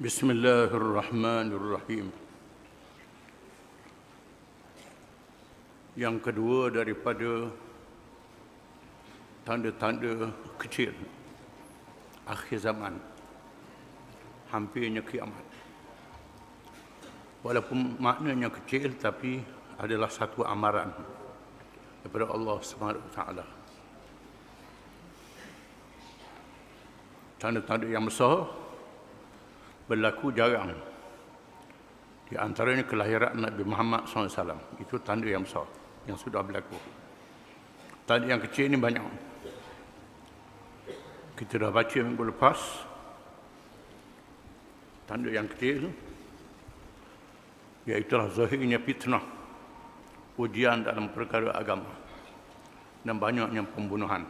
Bismillahirrahmanirrahim. Yang kedua daripada tanda-tanda kecil akhir zaman, hampirnya kiamat. Walaupun maknanya kecil, tapi adalah satu amaran daripada Allah SWT. Tanda-tanda yang besar berlaku jarang. Di antaranya kelahiran Nabi Muhammad SAW. Itu tanda yang besar yang sudah berlaku. Tanda yang kecil ini banyak. Kita dah baca minggu lepas. Tanda yang kecil iaitulah zahirnya fitnah, ujian dalam perkara agama, dan banyaknya pembunuhan.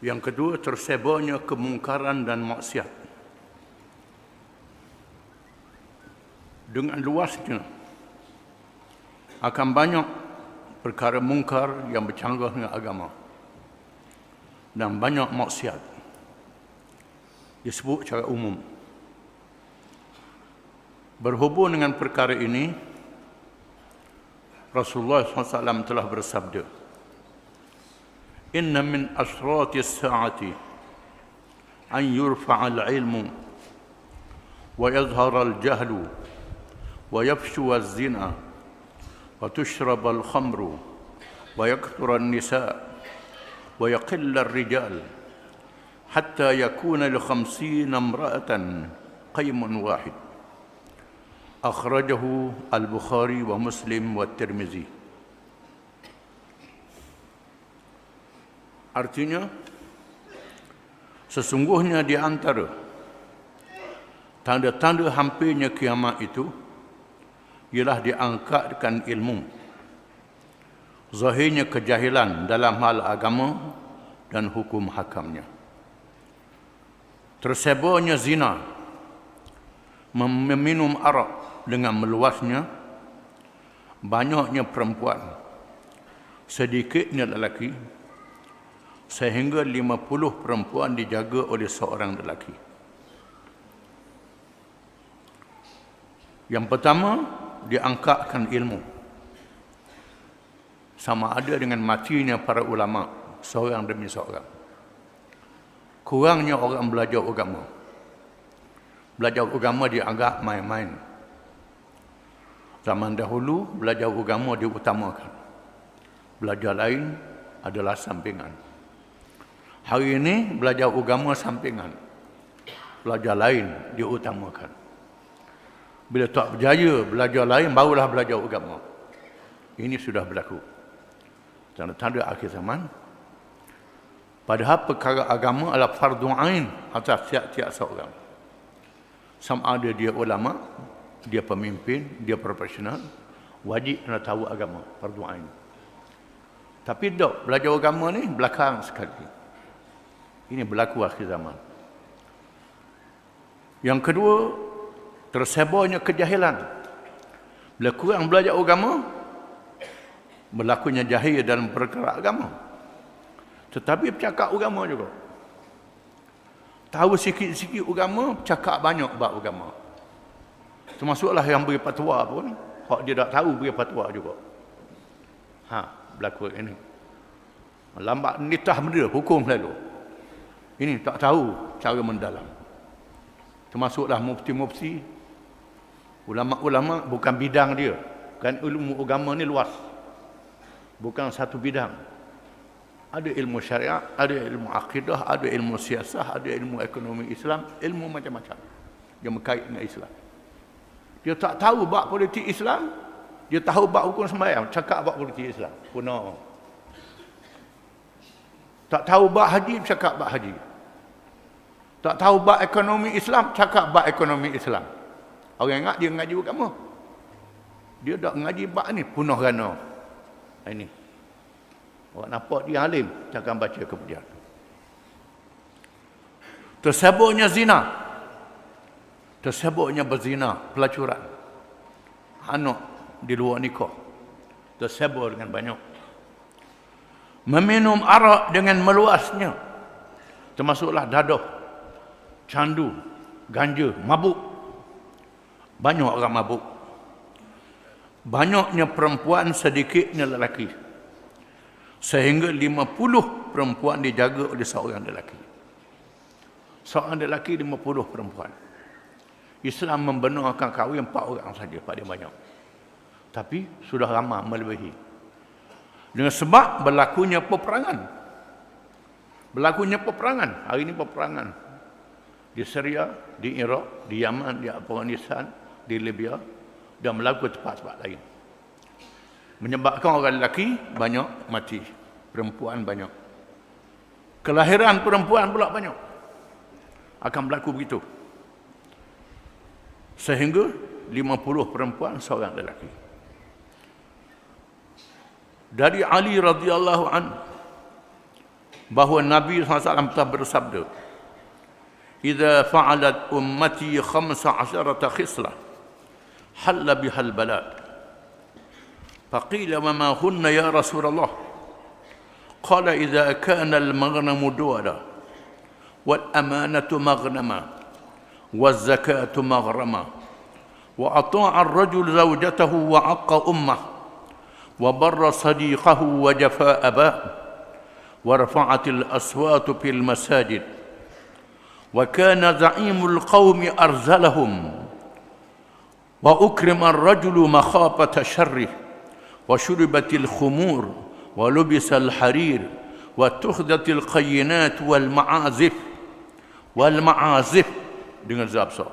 Yang kedua, tersebarnya kemungkaran dan maksiat. Dengan luasnya akan banyak perkara mungkar yang bercanggah dengan agama dan banyak maksiat disebut secara umum. Berhubung dengan perkara ini, Rasulullah SAW telah bersabda, "Inna min asrati as-sa'ati an yurfa'a al-'ilmu wa yadhhara al-jahlu wa yafshu az-zina wa tushrab al-khamru wa yakthura an-nisa' wa yaqilla ar-rijal hatta yakuna li 50 imra'atan qaymun wahid." Akhrajahu Al-Bukhari wa Muslim wa Tirmizi. Artinya, sesungguhnya di antara tanda-tanda hampirnya kiamat itu ialah diangkatkan ilmu, zahirnya kejahilan dalam hal agama dan hukum hakamnya, tersebarnya zina, meminum arak dengan meluasnya, banyaknya perempuan, sedikitnya lelaki, sehingga 50 perempuan dijaga oleh seorang lelaki. Yang pertama, diangkatkan ilmu, sama ada dengan matinya para ulama seorang demi seorang. Kurangnya orang belajar agama. Belajar agama dianggap main-main. Zaman dahulu belajar agama diutamakan, belajar lain adalah sampingan. Hari ini belajar agama sampingan, belajar lain diutamakan. Bila tak berjaya belajar lain, barulah belajar agama. Ini sudah berlaku. Tanda-tanda akhir zaman. Padahal perkara agama adalah fardu ain atas tiap-tiap seorang. Sama ada dia ulama, dia pemimpin, dia profesional, wajib kena tahu agama, fardu ain. Tapi tak, belajar agama ni belakang sekali. Ini berlaku akhir zaman. Yang kedua, tersebarnya kejahilan. Bila kurang belajar agama, berlakunya jahil dalam perkara agama. Tetapi bercakap agama juga. Tahu sikit-sikit agama, cakap banyak bab agama. Termasuklah yang beri fatwa pun, hak dia tak tahu beri fatwa juga. Berlaku ini. Lambat nitah benda, hukum lalu. Ini tak tahu cara mendalam. Termasuklah mufti-mufti, ulama-ulama bukan bidang dia. Kan ilmu agama ni luas. Bukan satu bidang. Ada ilmu syariat, ada ilmu akidah, ada ilmu siasah, ada ilmu ekonomi Islam, ilmu macam-macam yang berkait dengan Islam. Dia tak tahu bab politik Islam, dia tahu bab hukum sembahyang, cakap bab politik Islam. Kuno. Tak tahu bab haji, cakap bab haji. Tak tahu bab ekonomi Islam, cakap bab ekonomi Islam. Orang ingat dia mengaji agama. Dia tak mengaji bab ni, punah rana. Ini. Awak nampak dia alim, jangan baca kemudian. Tersebarnya zina. Tersebarnya berzina, pelacuran. Anak di luar nikah. Tersebar dengan banyak. Meminum arak dengan meluasnya. Termasuklah dadah. candu, ganja, mabuk. Banyak orang mabuk. Banyaknya perempuan, sedikitnya lelaki. Sehingga 50 perempuan dijaga oleh seorang lelaki. Seorang lelaki 50 perempuan. Islam membenarkan kahwin 4 orang saja, paling banyak. Tapi sudah ramai melebihi. Dengan sebab berlakunya peperangan. Berlakunya peperangan. Hari ini peperangan. Di Syria, di Iraq, di Yaman, di Afghanistan, di Libya, dan berlaku tempat-tempat lain. Menyebabkan orang lelaki banyak mati. Perempuan banyak. Kelahiran perempuan pula banyak. Akan berlaku begitu. Sehingga 50 perempuan, seorang lelaki. Dari Ali radhiyallahu anhu bahawa Nabi SAW telah bersabda, "Idza fa'alat ummati 15 khislah halla bihal bala." Faqila wa ma hunna ya Rasulullah? Qala idza kana al-maghnamu duwala wal amanatu maghnama والزكاة مغرمة وأطاع الرجل زوجته وعق أمه وبر صديقه وجفى أباه ورفعت الأصوات في المساجد وكان زعيم القوم أرزلهم وأكرم الرجل مخافة شره وشربت الخمور ولبس الحرير واتخذت القينات والمعازف dengan zab besar.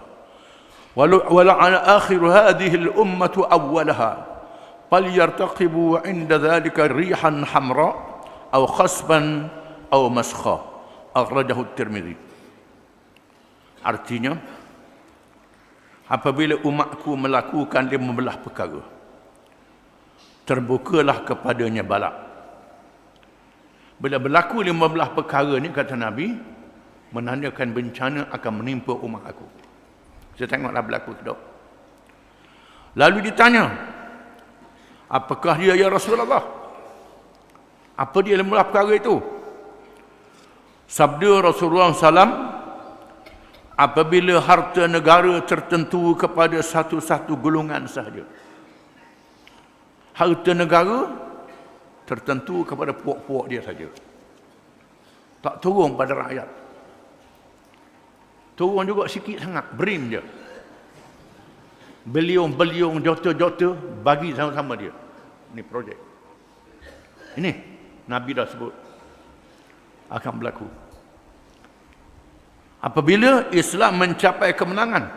Wala'ana akhir hadhihi al-ummah awwalaha falyartaqibu 'inda dhalika rihan hamra aw khasban aw maskha. Akhrajahu at-Tirmidzi. Artinya, apabila umatku melakukan 15 perkara, terbukalah kepadanya bala. Bila berlaku 15 perkara ni, kata Nabi, menandakan bencana akan menimpa umat aku. Saya tengoklah berlaku tu. Lalu ditanya, apakah dia ya Rasulullah? Apa dia 15 perkara itu? Sabda Rasulullah SAW, apabila harta negara tertentu kepada satu-satu golongan sahaja. Harta negara tertentu kepada puak-puak dia saja. Tak turun pada rakyat. Turun juga sikit sangat, brim je. Beliung-beliung, jota-jota, bagi sama-sama dia. Ini projek. Ini, Nabi dah sebut. Akan berlaku. Apabila Islam mencapai kemenangan,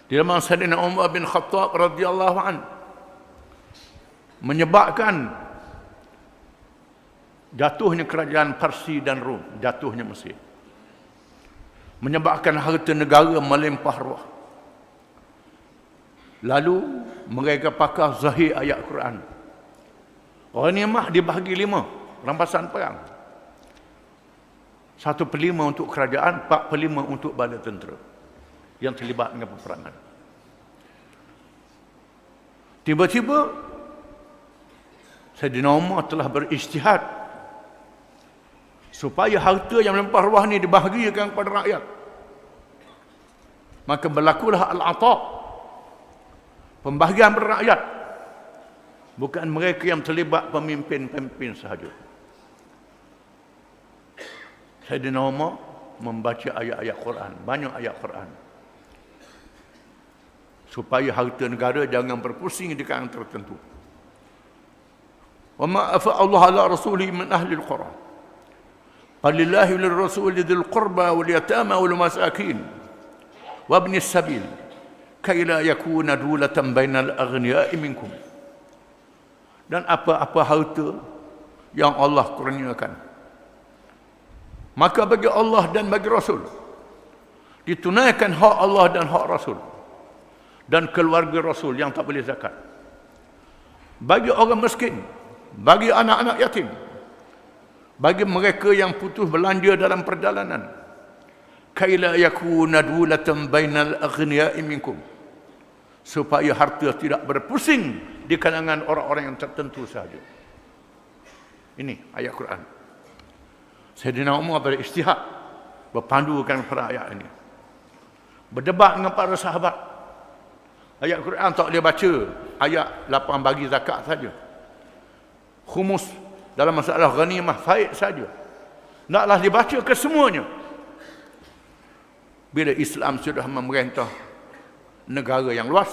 di zaman Sayyidina Umar bin Khattab radhiyallahu anhu, menyebabkan jatuhnya kerajaan Parsi dan Rom, jatuhnya Mesir. Menyebabkan harta negara melimpah ruah. Lalu mereka pakai zahir ayat Quran. Ghanimah dibahagi 5, rampasan perang. 1/5 untuk kerajaan, 4/5 untuk bala tentera yang terlibat dengan peperangan. Tiba-tiba Sayyidina Umar telah berijtihad supaya harta yang melimpah ruah ni dibahagikan kepada rakyat. Maka berlakulah al-ata', pembahagian berakyat. Bukan mereka yang terlibat pemimpin-pemimpin sahaja. Sayyidina Umar membaca ayat-ayat Quran, banyak ayat Quran, supaya harta negara jangan berpusing di kalangan tertentu. Wa ma afa Allah ala rasulihi min ahli al-qura Falillahi wal rasul dzil qurba wal yatama wal masakin wa ibnis sabil kay la yakuna dulatan bainal aghniya'i minkum. Dan apa-apa harta yang Allah kurniakan, maka bagi Allah dan bagi Rasul ditunaikan hak Allah dan hak Rasul dan keluarga Rasul yang tak boleh zakat. Bagi orang miskin, bagi anak-anak yatim, bagi mereka yang putus belanja dalam perjalanan, kaila yakuna dulatan bainal aghniya'i minkum, supaya harta tidak berpusing di kalangan orang-orang yang tertentu sahaja. Ini ayat Quran. Sayyidina Umar berijtihad berpandukan pada ayat ini. Berdebat dengan para sahabat. Ayat Quran tak boleh baca ayat 8 bagi zakat saja. Khumus dalam masalah ghanimah faid saja. Naklah dibaca kesemuanya. Bila Islam sudah memerintah negara yang luas,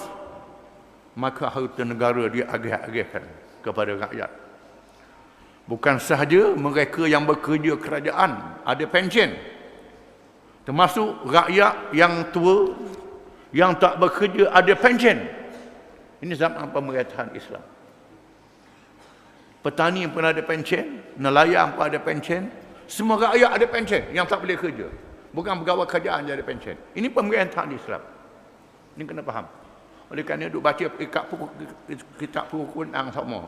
maka harta negara dia agih-agihkan kepada rakyat. Bukan sahaja mereka yang bekerja kerajaan ada pension, termasuk rakyat yang tua yang tak bekerja ada pension. Ini zaman pemerintahan Islam. Petani pun ada pension, nelayan pun ada pension, semua rakyat ada pension yang tak boleh kerja. Bukan pegawai kerajaan je ada pension. Ini pemerintahan Islam. Ini kena faham. Oleh kerana duk baca kitab Quran sama.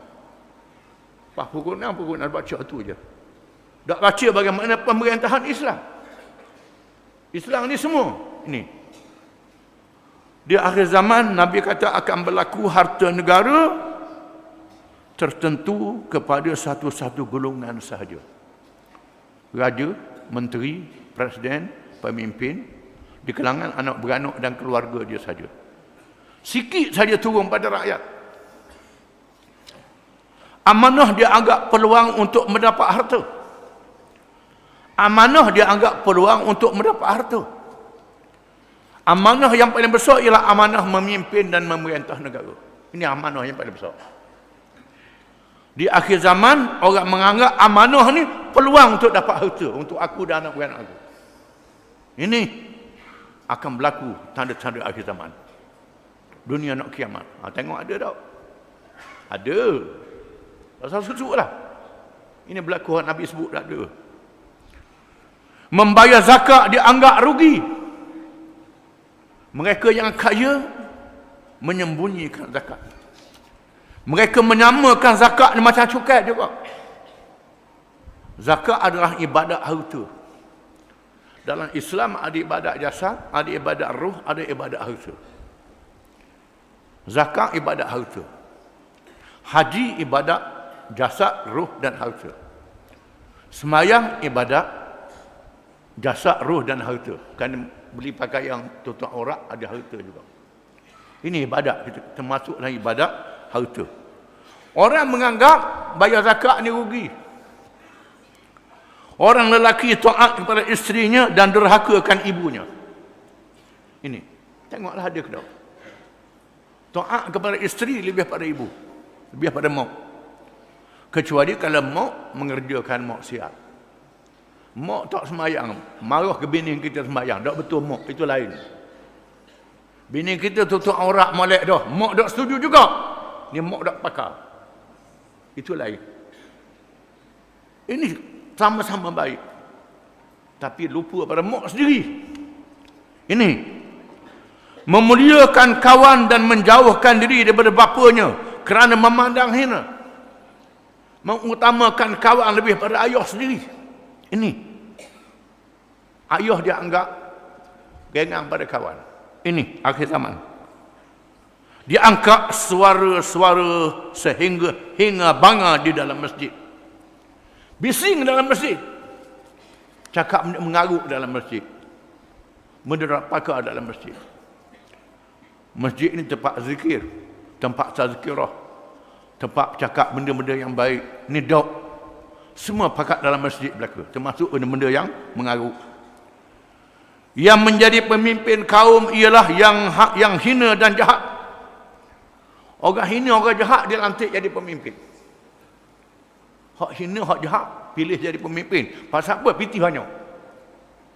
Pas Quran baca tu je. Tak baca bagaimana pemerintahan Islam. Islam ni semua ini. Di akhir zaman Nabi kata akan berlaku harta negara tertentu kepada satu-satu golongan sahaja. Raja, menteri, presiden, pemimpin, di kalangan anak beranak dan keluarga dia saja. Sikit saja turun pada rakyat. Amanah dia anggap peluang untuk mendapat harta. Amanah dia anggap peluang untuk mendapat harta. Amanah yang paling besar ialah amanah memimpin dan memerintah negara. Ini amanah yang paling besar. Di akhir zaman, orang menganggap amanah ni peluang untuk dapat harta untuk aku dan anak beranak aku. Ini akan berlaku tanda-tanda akhir zaman. Dunia nak kiamat. Tengok ada tak? Ada. Pasal susuk lah. Ini berlaku Nabi sebut tak ada. Membayar zakat dianggap rugi. Mereka yang kaya menyembunyikan zakat. Mereka menyamakan zakat macam cukai juga. Zakat adalah ibadat harta. Dalam Islam ada ibadat jasad, ada ibadat ruh, ada ibadat harta. Zakat ibadat harta. Haji ibadat jasad, ruh dan harta. Semayang ibadat jasad, ruh dan harta. Kan beli pakaian, tutup aurat ada harta juga. Ini ibadat, termasuk dalam ibadat harta. Orang menganggap bayar zakat ni rugi. Orang lelaki taat kepada isterinya dan derhakakan ibunya. Ini, tengoklah ada ke tak? Taat kepada isteri lebih pada ibu, lebih pada mak. Kecuali kalau mak mengerjakan maksiat. Mak tak semayang, marah ke bini kita semayang, tak betul mak, itu lain. Bini kita tutup aurat molek dah, mak tak setuju juga. Ni mak tak pakar. Itu lain. Ini sama-sama baik. Tapi lupa pada mak sendiri. Ini memuliakan kawan dan menjauhkan diri daripada bapanya kerana memandang hina. Mengutamakan kawan lebih pada ayah sendiri. Ini ayah dia anggap gengang pada kawan. Ini akhir zaman. Dia angkat suara-suara hingga bangga di dalam masjid. Bising dalam masjid. Cakap mengaruk dalam masjid. Menderak pakar dalam masjid. Masjid ini tempat zikir, tempat tazkirah, tempat cakap benda-benda yang baik. Ini dok. Semua pakat dalam masjid belaka, termasuk benda-benda yang mengaruk. Yang menjadi pemimpin kaum ialah yang hina dan jahat. Orang hina, orang jahat dia lantik jadi pemimpin. Hak hina, hak jahat pilih jadi pemimpin. Pasal apa? Pitih banyak.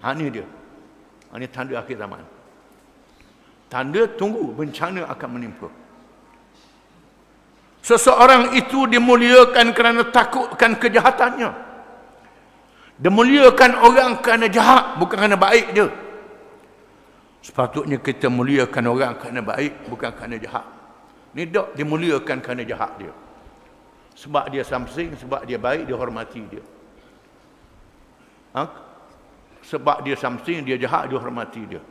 Ini dia. Ini tanda akhir zaman. Tanda tunggu bencana akan menimpa. Seseorang itu dimuliakan kerana takutkan kejahatannya. Dimuliakan orang kerana jahat, bukan kerana baik dia. Sepatutnya kita muliakan orang kerana baik, bukan kerana jahat. Ni tak dimuliakan kerana jahat dia. Sebab dia something, sebab dia baik, dia hormati dia. Sebab dia something, dia jahat, dia hormati dia.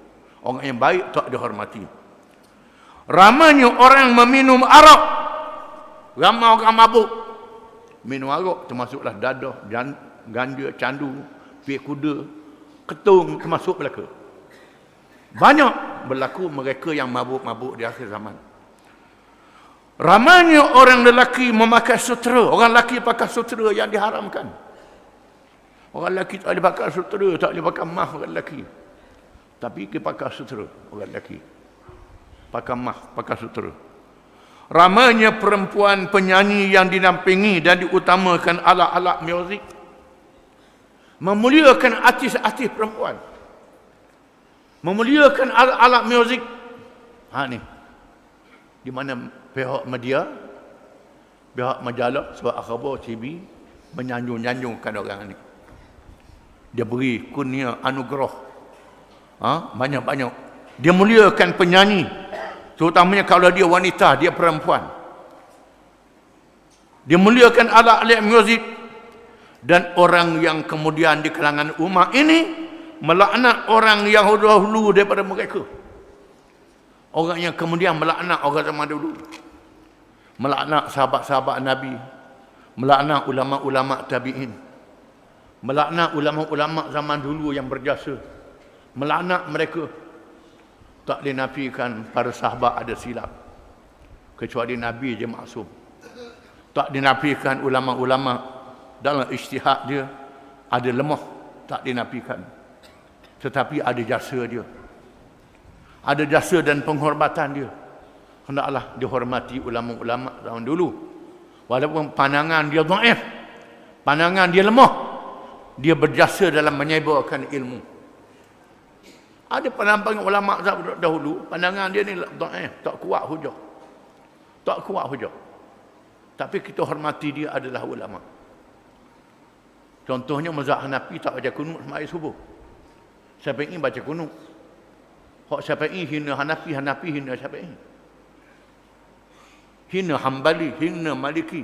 Orang yang baik tak dihormati. Ramainya orang meminum arak. Ramai orang mabuk. Minum arak termasuklah dadah, ganja, candu, pik kuda, ketung termasuk belaka. Banyak berlaku mereka yang mabuk-mabuk di akhir zaman. Ramainya orang lelaki memakai sutera. Orang lelaki pakai sutera yang diharamkan. Orang lelaki tak boleh pakai sutera, tak boleh pakai mah orang lelaki. Tapi dia pakai sutera orang lelaki. Pakai mah, pakai sutera. Ramainya perempuan penyanyi yang dinampingi dan diutamakan alat-alat muzik. Memuliakan artis-artis perempuan. Memuliakan alat-alat muzik. Ni. Di mana pihak media, pihak majalah, sebab akhbar TV menyanjung-nyanjungkan orang ni. Dia beri kurnia anugerah. Banyak-banyak. Dia muliakan penyanyi. Terutamanya kalau dia wanita, dia perempuan. Dia muliakan alat-alat muzik. Dan orang yang kemudian di kalangan umat ini melaknat orang yang dahulu daripada mereka. Orang yang kemudian melaknat orang zaman dulu. Melaknat sahabat-sahabat Nabi. Melaknat ulama-ulama tabi'in. Melaknat ulama-ulama zaman dulu yang berjasa. Melaknat mereka. Tak dinafikan para sahabat ada silap. Kecuali Nabi je maksum. Tak dinafikan ulama-ulama dalam ijtihad dia ada lemah, tak dinafikan. Tetapi ada jasa dia. Ada jasa dan penghormatan dia. Hendaklah dihormati ulama-ulama zaman dulu. Walaupun pandangan dia dhaif, pandangan dia lemah, dia berjasa dalam menyebarkan ilmu. Ada pandangan ulama zaman dahulu, pandangan dia ni dhaif, tak kuat hujah. Tak kuat hujah. Tapi kita hormati dia adalah ulama. Contohnya mazhab Hanafi tak baca kunut sembahyang subuh. Syafi'i baca kunut. Hak Syafi'i hina Hanafi, Hanafi hina Syafi'i. Hina Hambali, hina Maliki.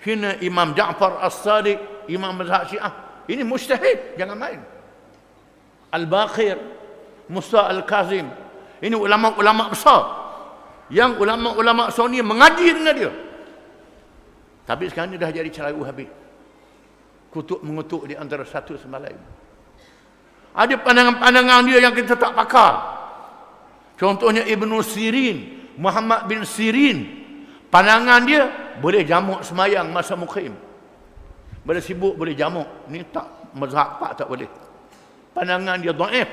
Hina Imam Ja'far As-Sadiq, Imam mazhab Syiah. Ini mujtahid, jangan main. Al-Baqir, Musa Al-Kazim. Ini ulama-ulama besar. Yang ulama-ulama Sunni mengaji dengan dia. Tapi sekarang dia dah jadi celaru habis. Kutuk mengutuk di antara satu sama lain. Ada pandangan-pandangan dia yang kita tak pakar. Contohnya Ibnu Sirin, Muhammad bin Sirin. Pandangan dia boleh jamak semayang masa mukim. Bila sibuk boleh jamak. Ni tak, mazhab tak boleh. Pandangan dia dhaif.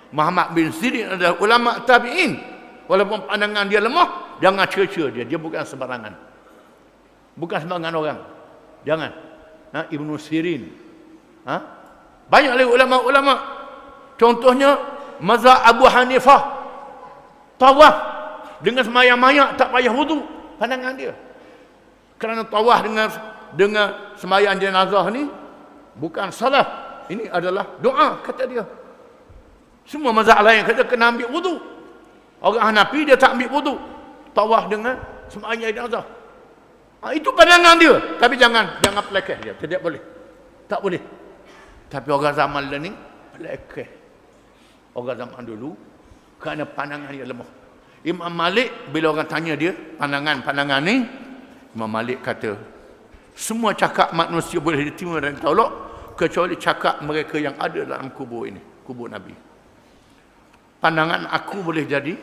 Muhammad bin Sirin adalah ulama tabi'in. Walaupun pandangan dia lemah, jangan cerca dia. Dia bukan sembarangan. Bukan sembarangan orang. Jangan. Ibnu Sirin. Banyak lagi ulama-ulama. Contohnya mazhab Abu Hanifah. Tawaf dengan semayang mayat tak payah wudu. Pandangan dia. Kerana tawaf dengan semayang jenazah ni bukan salah. Ini adalah doa, kata dia. Semua mazhab lain kata kena ambil wudu. Orang Hanafi dia tak ambil wudu. Tawaf dengan semayang jenazah. Itu pandangan dia. Tapi jangan pelekeh dia. Tidak boleh. Tak boleh. Tapi orang zaman ni pelekeh. Orang zaman dulu kerana pandangan dia lemah. Imam Malik bila orang tanya dia pandangan-pandangan ni, Imam Malik kata semua cakap manusia boleh diterima dan ditolak kecuali cakap mereka yang ada dalam kubur ini, kubur Nabi. Pandangan aku boleh jadi,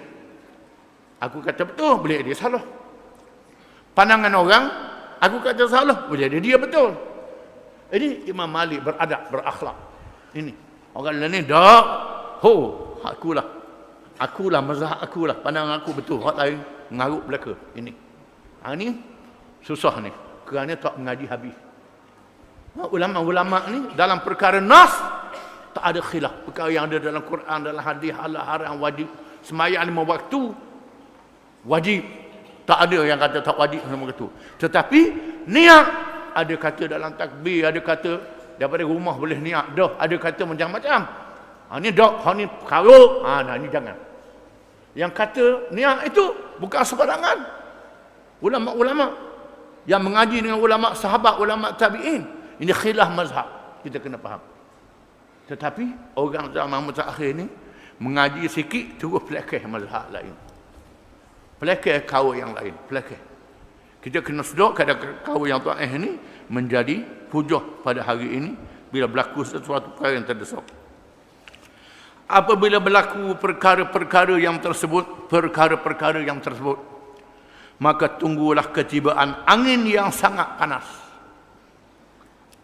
aku kata betul, boleh dia salah. Pandangan orang, aku kata salah, boleh jadi dia betul. Ini Imam Malik beradab, berakhlak. Ini orang lain ni dak, akulah mazhab akulah, pandangan aku betul, orang lain mengarut belaka. Ini susah ni kerana tak mengaji habis. Ulama-ulama ni dalam perkara nas tak ada khilaf. Perkara yang ada dalam Quran, dalam hadis, halal haram, wajib sembahyang 5 waktu wajib. Tak ada yang kata tak wajib sama itu. Tetapi niat, ada kata dalam takbir, ada kata daripada rumah boleh niat dah, ada kata macam-macam. Ni dak, ni karuk. Ni jangan. Yang kata niat itu bukan sembarangan. Ulama-ulama yang mengaji dengan ulama sahabat, ulama tabi'in, ini khilaf mazhab. Kita kena faham. Tetapi orang zaman mutakhir ni mengaji sikit terus pelekeh mazhab lain. Pelekeh kaum yang lain, pelekeh. Kita kena sedar kadang kaum yang dhaif ni menjadi hujah pada hari ini bila berlaku sesuatu perkara yang terdesak. apabila berlaku perkara-perkara yang tersebut, maka tunggulah ketibaan angin yang sangat panas.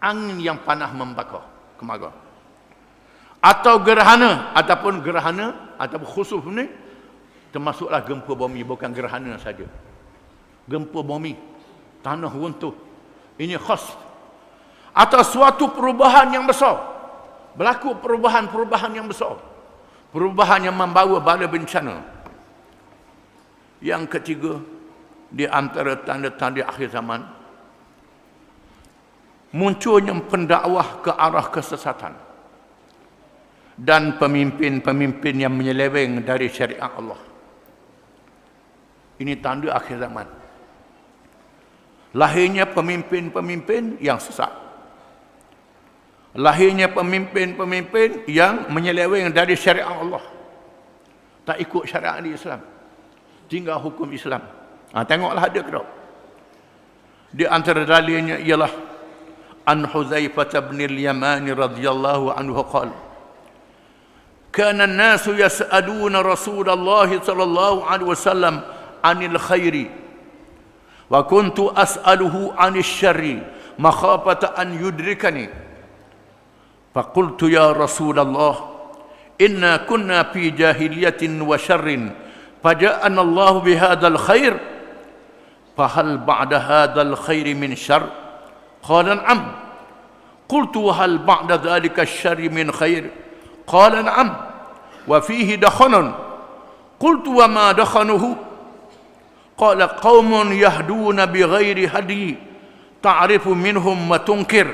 Angin yang panas membakar, kemarau. Atau gerhana, ataupun khusuf ni termasuklah gempa bumi, bukan gerhana saja. Gempa bumi, tanah runtuh. Ini khasf. Atau suatu perubahan yang besar. Berlaku perubahan yang besar. Perubahan yang membawa bala bencana. Yang ketiga, di antara tanda-tanda akhir zaman, munculnya pendakwah ke arah kesesatan dan pemimpin-pemimpin yang menyeleweng dari syariat Allah. Ini tanda akhir zaman. Lahirnya pemimpin-pemimpin yang sesat. Lahirnya pemimpin-pemimpin yang menyeleweng dari syariat Allah. Tak ikut syariat Islam. Tinggal hukum Islam. Tengoklah ada ke tak? Di antara dalilnya ialah an Huzaifah bin al-Yaman radhiyallahu anhu qala kana an-nasu yas'aluna Rasulullah sallallahu alaihi wasallam anil khairi wa kuntu as'aluhu anil syarri makhafata an yudrikani faqultu ya Rasulullah inna kunna fi jahiliyatin wa syarrin faja'ana Allah bihadzal khair fahal ba'da hadzal khairi min syarr qala na'am qultu wa hal ba'da dhalika syarri min khair qala na'am wa fihi dakhanun qultu wa ma dakhanuhu qala qaumun yahduna bighairi hadi ta'rifu minhum ma tunkir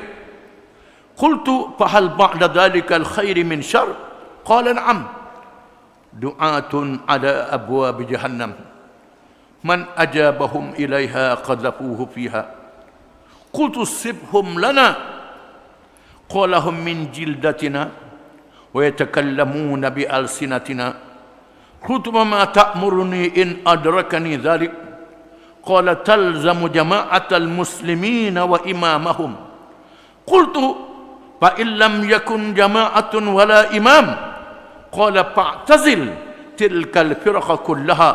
qultu fa hal ba'da dhalika al khairi min syarr qala na'am du'atun ala abwab jahannam man ajabahum ilaiha qadhafuhu fiha qultu sibhum lana qala hum min jildatina wa yatakallamuna bi alsinatina qultu ma ta'muruni in adrakani dhalik qala talzamu jama'atal muslimina wa imamahum qultu fa in lam yakun jama'atun wala imam qala fa'tazil tilkal firqa kullaha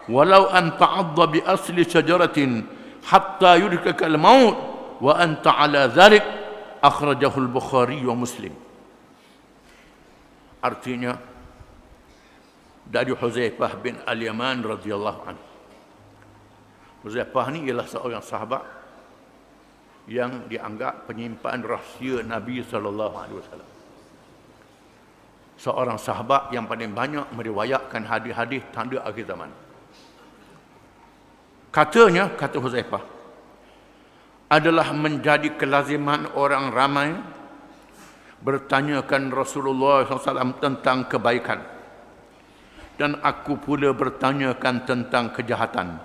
walau an ta'adda bi asli syajaratin hatta yudrikaka al-maut wa anta ala dhalik akhrajahu al-Bukhari wa Muslim. Artinya dari Huzaifah bin al-Yaman radhiyallahu anhu. Huzaifah ni ialah seorang sahabat yang dianggap penyimpan rahsia Nabi sallallahu alaihi wasallam. Seorang sahabat yang paling banyak meriwayatkan hadis-hadis tanda akhir zaman. Katanya, kata Huzaifah, adalah menjadi kelaziman orang ramai bertanyakan Rasulullah SAW tentang kebaikan. Dan aku pula bertanyakan tentang kejahatan.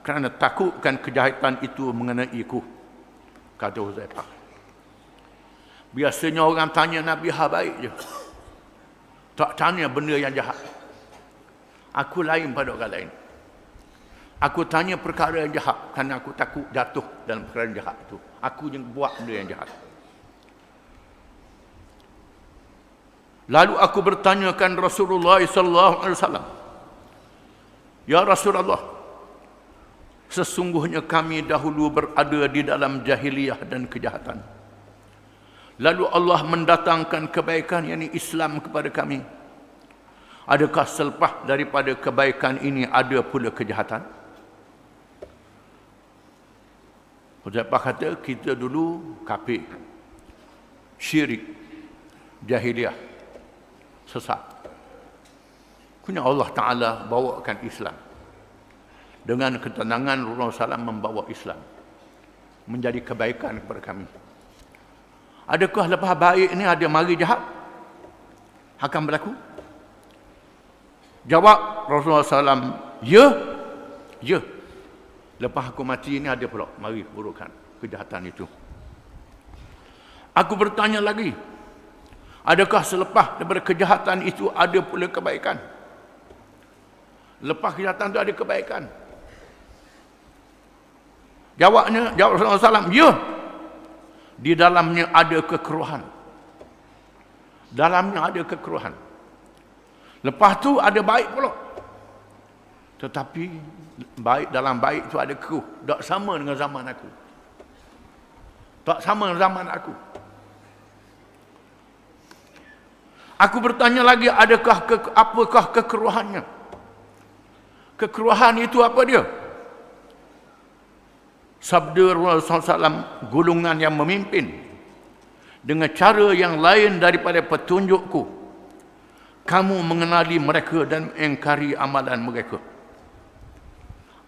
Kerana takutkan kejahatan itu mengenaiku. Kata Huzaifah. Biasanya orang tanya Nabi hal baik je. Tak tanya benda yang jahat. Aku lain pada orang lain. Aku tanya perkara yang jahat kerana aku takut jatuh dalam perkara yang jahat itu. Aku yang buat benda yang jahat. Lalu aku bertanyakan Rasulullah sallallahu alaihi wasallam, ya Rasulullah, sesungguhnya kami dahulu berada di dalam jahiliyah dan kejahatan. Lalu Allah mendatangkan kebaikan, yakni Islam kepada kami. Adakah selepas daripada kebaikan ini ada pula kejahatan? Huzaifah kata, kita dulu kafir, syirik, jahiliyah, sesat. Kemudian Allah Ta'ala bawakan Islam. Dengan ketenangan Rasulullah SAW membawa Islam. Menjadi kebaikan kepada kami. Adakah lepas baik ini ada mari jahat? Akan berlaku? Jawab Rasulullah SAW, ya, ya. Lepas aku mati ini ada pula mari burukan kejahatan itu. Aku bertanya lagi, adakah selepas daripada kejahatan itu ada pula kebaikan? Lepas kejahatan itu ada kebaikan? Jawab Rasulullah SAW, ya. Di dalamnya ada kekeruhan. Dalamnya ada kekeruhan. Lepas tu ada baik pula. Tetapi baik dalam baik tu ada keruh. Tak sama dengan zaman aku. Tak sama dengan zaman aku. Aku bertanya lagi, apakah kekeruhannya? Kekeruhan itu apa dia? Sabda Rasulullah SAW, golongan yang memimpin dengan cara yang lain daripada petunjukku, kamu mengenali mereka dan mengingkari amalan mereka.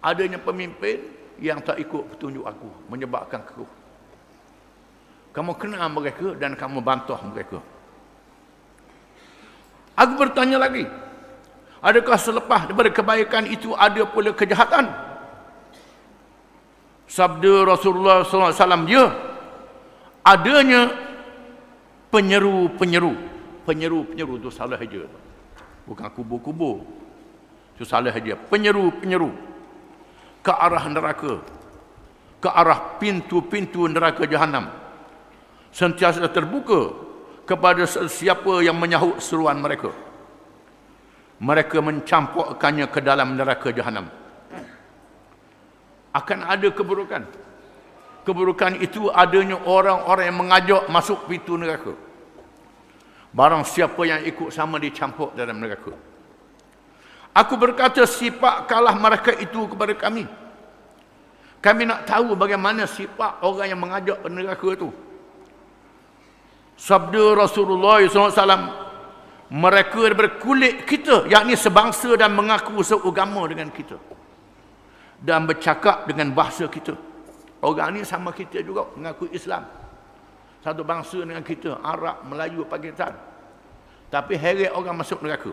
Adanya pemimpin yang tak ikut petunjuk aku menyebabkan keruh. Kamu kenal mereka dan kamu bantah mereka. Aku bertanya lagi, adakah selepas daripada kebaikan itu ada pula kejahatan? Sabda Rasulullah SAW, dia adanya penyeru-penyeru. Penyeru-penyeru itu salah saja. Bukan kubur-kubur. Itu salah saja. Penyeru-penyeru ke arah neraka. Ke arah pintu-pintu neraka Jahannam. Sentiasa terbuka kepada siapa yang menyahut seruan mereka. Mereka mencampurkannya ke dalam neraka Jahannam. Akan ada keburukan. Keburukan itu adanya orang-orang yang mengajak masuk pintu neraka. Barang siapa yang ikut sama dicampur dalam neraka. Aku berkata, sifat kalah mereka itu kepada kami. Kami nak tahu bagaimana sifat orang yang mengajak ke neraka itu. Sabda Rasulullah SAW, mereka berkulit kita, yakni sebangsa dan mengaku seagama dengan kita. Dan bercakap dengan bahasa kita. Orang ni sama kita juga, mengaku Islam. Satu bangsa dengan kita, Arab, Melayu, Pakistan. Tapi heret orang masuk neraka.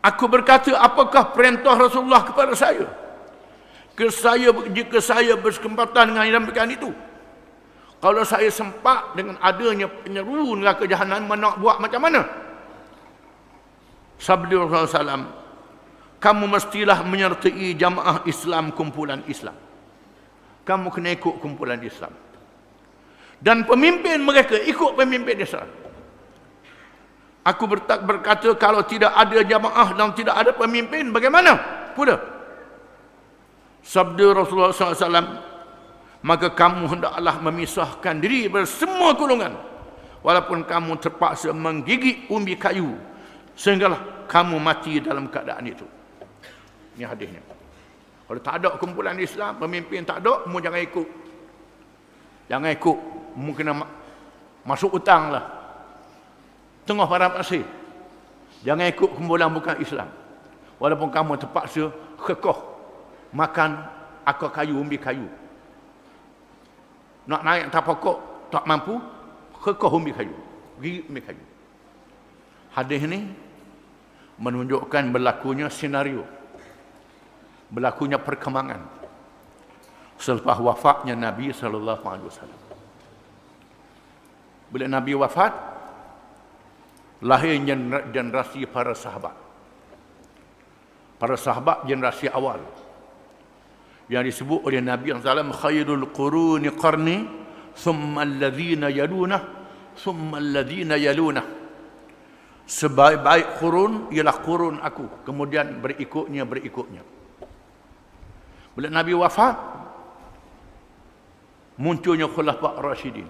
Aku berkata, apakah perintah Rasulullah kepada saya? Jika saya berkesempatan dengan yang demikian itu, kalau saya sempat dengan adanya penyeru neraka Jahannam, nak buat macam mana? Sabda Rasulullah SAW, kamu mestilah menyertai jamaah Islam, kumpulan Islam. Kamu kena ikut kumpulan Islam. Dan pemimpin mereka ikut pemimpin Islam. Aku berkata, kalau tidak ada jamaah dan tidak ada pemimpin, bagaimana pula? Sabda Rasulullah SAW, maka kamu hendaklah memisahkan diri bersemua golongan, walaupun kamu terpaksa menggigit umbi kayu, sehinggalah kamu mati dalam keadaan itu. Ini hadisnya. Kalau tak ada kumpulan Islam, pemimpin tak ada, mu jangan ikut. Jangan ikut. Mu kena masuk hutang lah. Tengah padang pasir. Jangan ikut kumpulan bukan Islam. Walaupun kamu terpaksa kekeh makan akar kayu, umbi kayu. Nak naik tak pokok, tak mampu, kekeh umbi kayu. Gigit umbi kayu. Hadis ni menunjukkan berlakunya senario. Berlakunya perkembangan selepas wafatnya Nabi SAW. Bila Nabi wafat, lahir generasi para sahabat. Para sahabat generasi awal yang disebut oleh Nabi SAW, khairul quruni qarni, thumma alladhina yalunah, thumma alladhina yalunah. Sebaik-baik kurun ialah kurun aku, kemudian berikutnya. Bila Nabi wafat, munculnya khulafa' Rasyidin,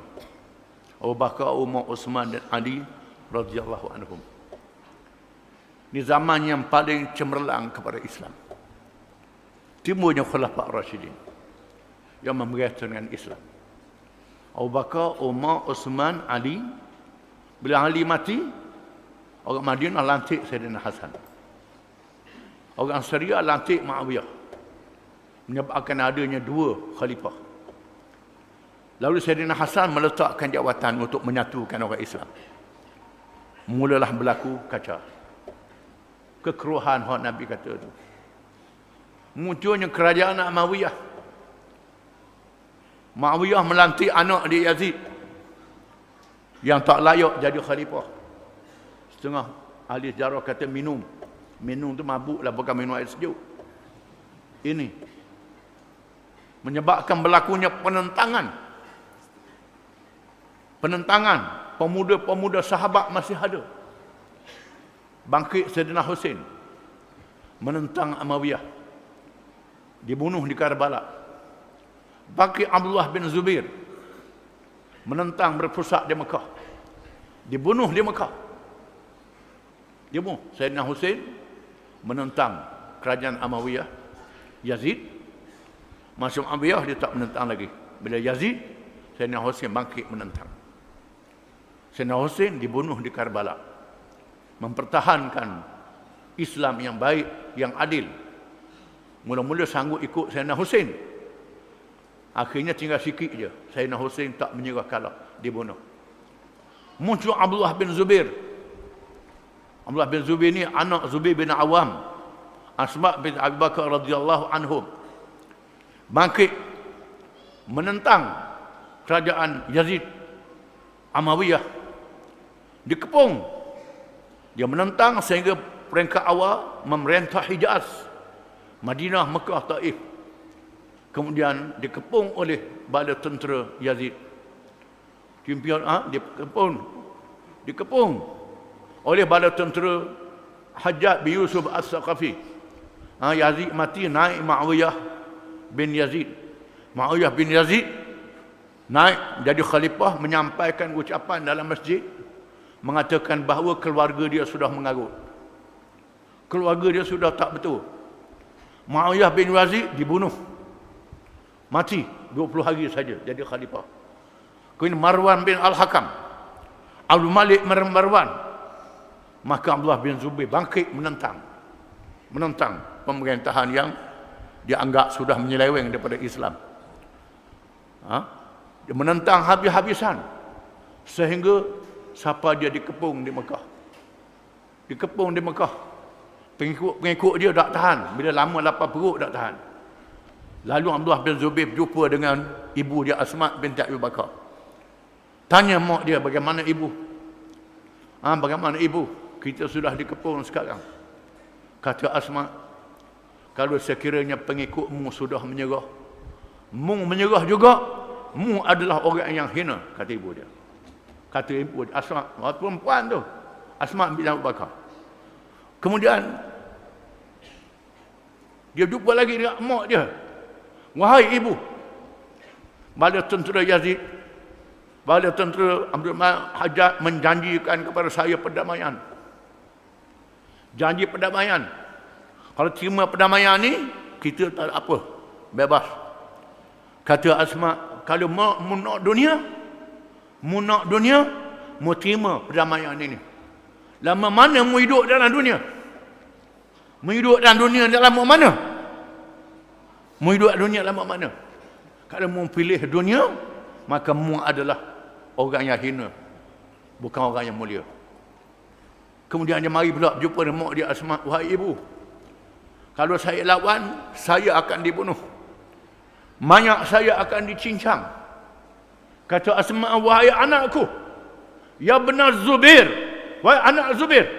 Abu Bakar, Umar, Uthman dan Ali radhiyallahu anhum. Ini zaman yang paling cemerlang kepada Islam. Timbulnya khulafa' Rasyidin yang memerintah dengan Islam. Abu Bakar, Umar, Uthman, Ali. Bila Ali mati, orang Madinah lantik Sayyidina Hasan. Orang Syria lantik Muawiyah. Menyebabkan adanya dua khalifah. Lalu Sayyidina Hasan meletakkan jawatan untuk menyatukan orang Islam. Mulalah berlaku kacau. Kekeruhan yang Nabi kata itu. Munculnya kerajaan Muawiyah. Muawiyah melantik anak dia Yazid yang tak layak jadi khalifah. Setengah ahli sejarah kata minum. Minum tu mabuk lah, bukan minum air sejuk. Ini menyebabkan berlakunya penentangan. Penentangan. Pemuda-pemuda sahabat masih ada. bangkit Sayyidina Husain menentang Umayyah, dibunuh di Karbala. Bangkit Abdullah bin Zubair menentang berpusat di Mekah, dibunuh di Mekah. Dibunuh. Sayyidina Husain menentang kerajaan Umayyah, Yazid. Masuk Umayyah dia tak menentang lagi. Bila Yazid, Sayyidina Husain bangkit menentang. Sayyidina Husain dibunuh di Karbala, mempertahankan Islam yang baik, yang adil. Mula-mula sanggup ikut Sayyidina Husain. Akhirnya tinggal sikit je. Sayyidina Husain tak menyerah, kalah, dibunuh. Muncul Abdullah bin Zubair. Abdullah bin Zubair ni anak Zubair bin Awam, Asma bin Abu Bakar radhiyallahu anhum. Bangkit menentang kerajaan Yazid Umayyah, dikepung. Dia menentang sehingga peringkat awal memerintah Hijaz, Madinah, Mekah, Taif. Kemudian dikepung oleh bala tentera Yazid. Dikepung oleh bala tentera Hajjaj bin Yusuf As-Saqafi. Yazid mati, naik Muawiyah bin Yazid. Muawiyah bin Yazid naik jadi khalifah, menyampaikan ucapan dalam masjid mengatakan bahawa keluarga dia sudah mengarut. Keluarga dia sudah tak betul. Muawiyah bin Yazid dibunuh, mati 20 hari saja jadi khalifah. Kemudian Marwan bin Al-Hakam, Abdul Malik Marwan. Maka Abdullah bin Zubair bangkit menentang pemerintahan yang dianggap sudah menyeleweng daripada Islam. Dia menentang habis-habisan sehingga siapa dia dikepung di Mekah. Dikepung di Mekah. Pengikut dia tak tahan. Bila lama lapar perut tak tahan. Lalu Abdullah bin Zubair berjumpa dengan ibu dia Asma binti Abu Bakar. Tanya mak dia, bagaimana ibu? Bagaimana ibu? Kita sudah dikepung sekarang. Kata Asma, kalau sekiranya pengikutmu sudah menyerah, mu menyerah juga, mu adalah orang yang hina, kata ibu dia. Kata ibu Asma, perempuan tu, Asma bin Abu Bakar. Kemudian dia jumpa lagi dengan mak dia. Wahai ibu, bala tentera Yazid, bala tentera Abdul Hajjaj menjanjikan kepada saya perdamaian. Janji perdamaian. Kalau terima perdamaian ni, kita tak ada apa, bebas. Kata Asma, kalau mu nak dunia, mu terima perdamaian ini. Lama mana mu hidup dalam dunia? Mu hidup dalam dunia dalam mana? Mu hidup dalam dunia dalam mana? Kalau mu pilih dunia, maka mu adalah orang yang hina, bukan orang yang mulia. Kemudian dia mari pula berjumpa dengan mak dia Asma, wahai ibu, kalau saya lawan, saya akan dibunuh. Mayat saya akan dicincang. Kata Asma, wahai anakku, ya benar Zubair, wahai anak Zubair.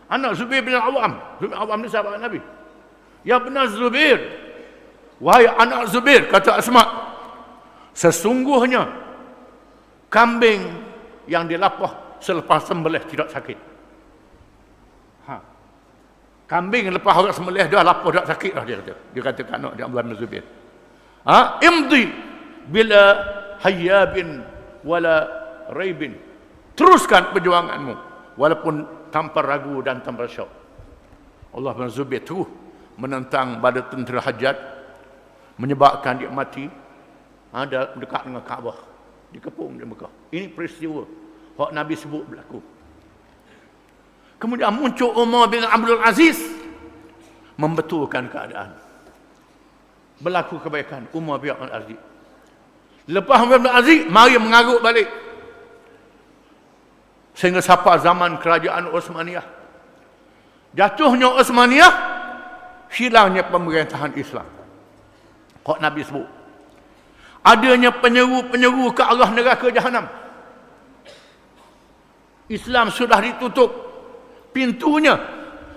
Anak Zubair bin Awam. Zubair Awam ni sahabat Nabi. Ya benar Zubair, wahai anak Zubair, kata Asma, sesungguhnya kambing yang dilapah selepas sembelih tidak sakit. Kambing lepas orang sembelih dah lapah tak sakit dah, dia kata. Dia kata kat anak dia Abdullah bin Zubair. Imdi bila hayyabin wala raibin. Teruskan perjuanganmu walaupun tanpa ragu dan tanpa syak. Allah bin Zubair terus menentang pada tentera Hajjaj, menyebabkan dia mati dekat dengan Kaabah, dikepung di Mekah. Ini peristiwa hak Nabi sebut berlaku. Kemudian muncul Umar bin Abdul Aziz membetulkan keadaan. Berlaku kebaikan Umar bin Abdul Aziz. Lepas Umar bin Abdul Aziz, mari mengarut balik. Sehingga sampai zaman kerajaan Osmaniyah. Jatuhnya Osmaniyah, hilangnya pemerintahan Islam. Kok Nabi sebut. Adanya penyeru-penyeru ke arah neraka Jahanam. Islam sudah ditutup pintunya,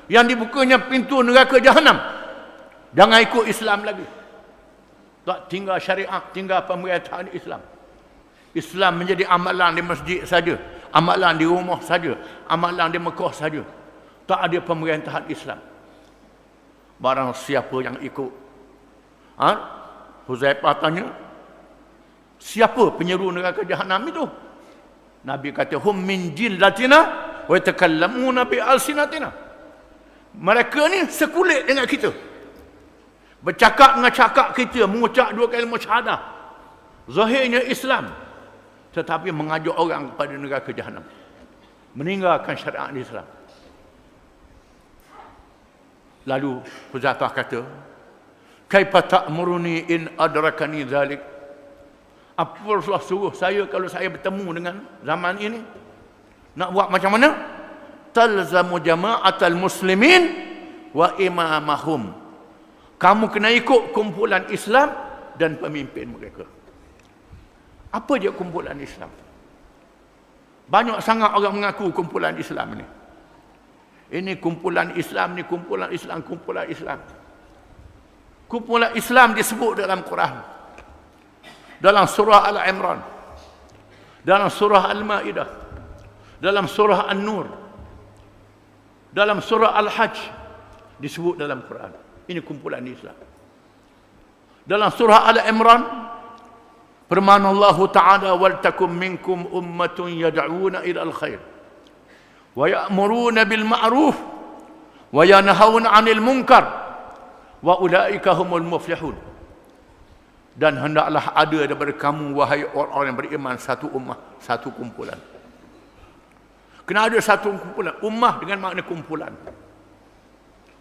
yang dibukanya pintu neraka Jahanam. Jangan ikut Islam lagi. Tak tinggal syariat, tinggal pemerintahan Islam. Islam menjadi amalan di masjid saja, amalan di rumah saja, amalan di Mekah saja. Tak ada pemerintahan Islam. Barang siapa yang ikut. Huzaifah tanya, siapa penyeru neraka Jahannam itu? Nabi kata, hum min jillatina wa yatakallamuna bi alsinatina. Mereka ni sekulit dengan kita. Bercakap dengan cakap kita, mengucap 2 kalimah syahadah. Zahirnya Islam, tetapi mengajak orang kepada neraka Jahannam. Meninggalkan syariat Islam. Lalu Huzaifah kata, kaifa ta'muruni in adrakani dhalik? Apa Rasulullah suruh saya kalau saya bertemu dengan zaman ini? Nak buat macam mana? Talzamu jama'atal muslimin wa imamahum. Kamu kena ikut kumpulan Islam dan pemimpin mereka. Apa dia kumpulan Islam? Banyak sangat orang mengaku kumpulan Islam ni. Ini kumpulan Islam, ni kumpulan Islam, kumpulan Islam. Kumpulan Islam disebut dalam Quran. Dalam surah Al-Imran. Dalam surah Al-Ma'idah. Dalam surah An-Nur. Dalam surah Al-Hajj. Disebut dalam Quran. Ini kumpulan Islam. Dalam surah Al-Imran, firman Allah Ta'ala, wal takum minkum ummatun yad'una ila al-khair wa ya'muruna bil ma'ruf wa yanhauna 'anil munkar wa ulaika humul muflihun. Dan hendaklah ada daripada kamu, wahai orang-orang yang beriman, satu ummah, satu kumpulan. Kena ada satu kumpulan. Ummah dengan makna kumpulan.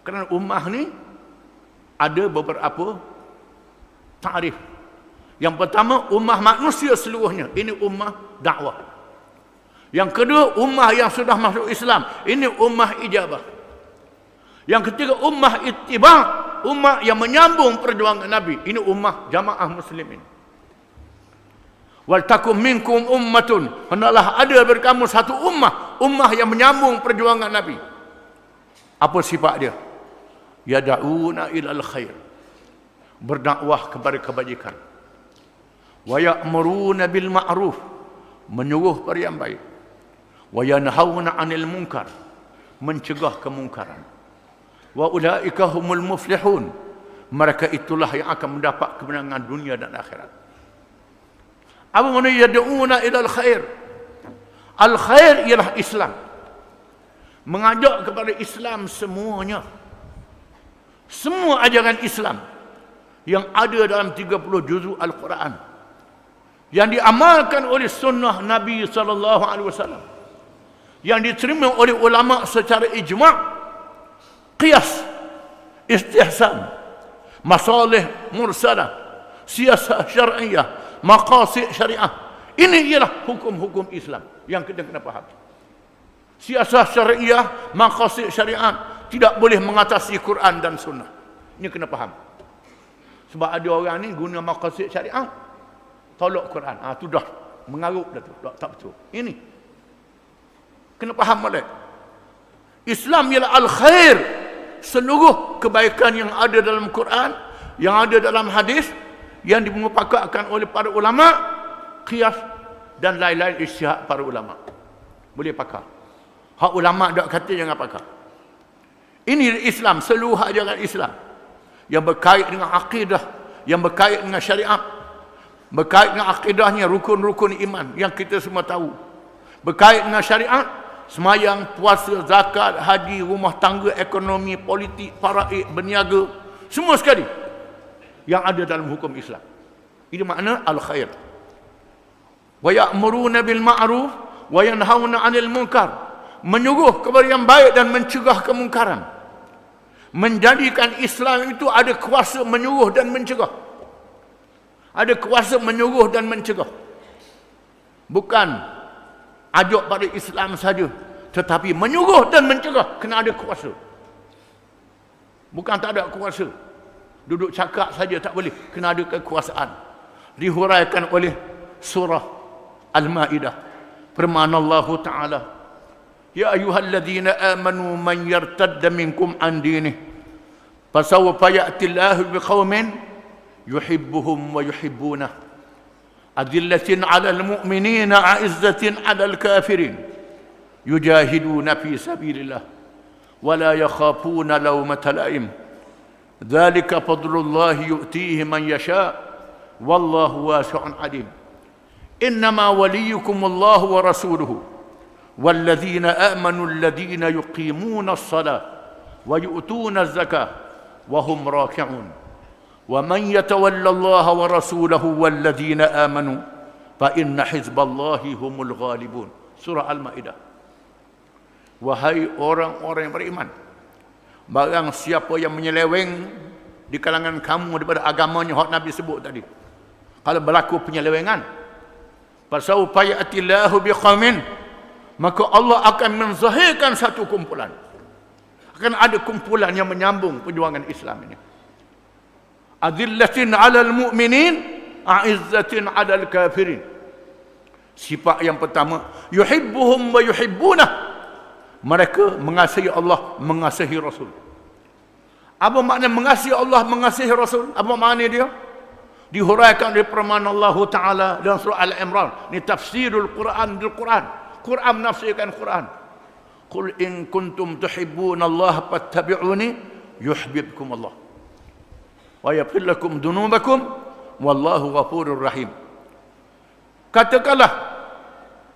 Kerana ummah ni ada beberapa ta'rif. Yang pertama, ummah manusia seluruhnya. Ini ummah dakwah. Yang kedua, ummah yang sudah masuk Islam. Ini ummah ijabah. Yang ketiga, ummah ittiba'. Ummah yang menyambung perjuangan Nabi. Ini ummah jamaah muslimin. Wal takum minkum ummatun. Hendaklah ada daripada kamu satu ummah. Ummah yang menyambung perjuangan Nabi. Apa sifat dia? Yada'una ilal khair. Berdakwah kepada kebajikan. Wa ya'muruna bil ma'ruf. Menyuruh pada yang baik. Wa yanhauna 'anil munkar. Mencegah kemungkaran. Wa ulaika humul muflihun. Mereka itulah yang akan mendapat kemenangan dunia dan akhirat. Apa makna yad'una ilal khair? Al khair ialah Islam. Mengajak kepada Islam semuanya. Semua ajaran Islam yang ada dalam 30 juzuk Al-Quran, yang diamalkan oleh sunnah Nabi SAW, yang diterima oleh ulama secara ijma', qiyas, istihsan, masalih mursalah, siasah syar'iyah, maqasid syariah. Ini ialah hukum-hukum Islam yang kita kena faham. Siasah syariah, maqasid syariat tidak boleh mengatasi Quran dan sunnah. Ini kena faham. Sebab ada orang ni guna maqasid syariat, tolak Quran. Tu dah mengarut dah tu. Tak betul. Ini kena faham balik. Islam ialah al-khair. Seluruh kebaikan yang ada dalam Quran, yang ada dalam hadis, yang dimupakatkan oleh para ulama, qiyas dan lain-lain ijtihad para ulama. Boleh pakar. Hak ulama dak kata jangan pakar. Ini Islam, seluruh ajaran Islam yang berkait dengan akidah, yang berkait dengan syariat, berkait dengan akidahnya rukun-rukun iman yang kita semua tahu, berkait dengan syariat, semayang, puasa, zakat, haji, rumah tangga, ekonomi, politik, faraid, berniaga, semua sekali yang ada dalam hukum Islam. Ini makna al-khair. Wa ya'muruna bil ma'ruf wa yanhauna 'anil munkar. Menyuruh kepada yang baik dan mencegah kemungkaran. Menjadikan Islam itu ada kuasa menyuruh dan mencegah. Ada kuasa menyuruh dan mencegah. Bukan ajak pada Islam saja, tetapi menyuruh dan mencegah kena ada kuasa. Bukan tak ada kuasa, duduk cakap saja tak boleh, kena ada kekuasaan. Dihuraikan oleh surah Al-Ma'idah. Firman Allah Ta'ala, ya ayyuhalladzina amanu man yartadda minkum an dinih fasawfa ya'ti Allahu biqaumin yuhibbuhum wa yuhibbunah adillatin 'alal mu'minina 'izzatin 'alal kafirin yujahiduna fi sabilillah ولا يخافون لومة لائم ذلك فضل الله يؤتيه من يشاء والله واسع عليم إنما وليكم الله ورسوله والذين آمنوا الذين يقيمون الصلاة ويؤتون الزكاة وهم راكعون ومن يتولى الله ورسوله والذين آمنوا فإن حزب الله هم الغالبون. Surah Al-Ma'idah. Wahai orang-orang yang beriman, barang siapa yang menyeleweng di kalangan kamu daripada agamanya hak Nabi sebut tadi, kalau berlaku penyelewengan, fasaufa ya'tillahu biqaumin, maka Allah akan menzahirkan satu kumpulan. Akan ada kumpulan yang menyambung perjuangan Islam ini. Adillatin 'alal mu'minin, a'izzatin 'alal kafirin. Sifat yang pertama, yuhibbuhum wa yuhibbunah. Mereka mengasihi Allah, mengasihi Rasul. Apa makna mengasihi Allah, mengasihi Rasul? Apa makna dia? Dihuraikan oleh firman Allah Ta'ala dalam surah Al-Imran. Ini tafsirul Quran bil Quran. Quran menafsirkan Quran. Qul in kuntum tuhibbuna Allah fattabi'uni yuhibbukum Allah wa yaghfir lakum dhunubakum wallahu ghafurur rahim. Katakanlah,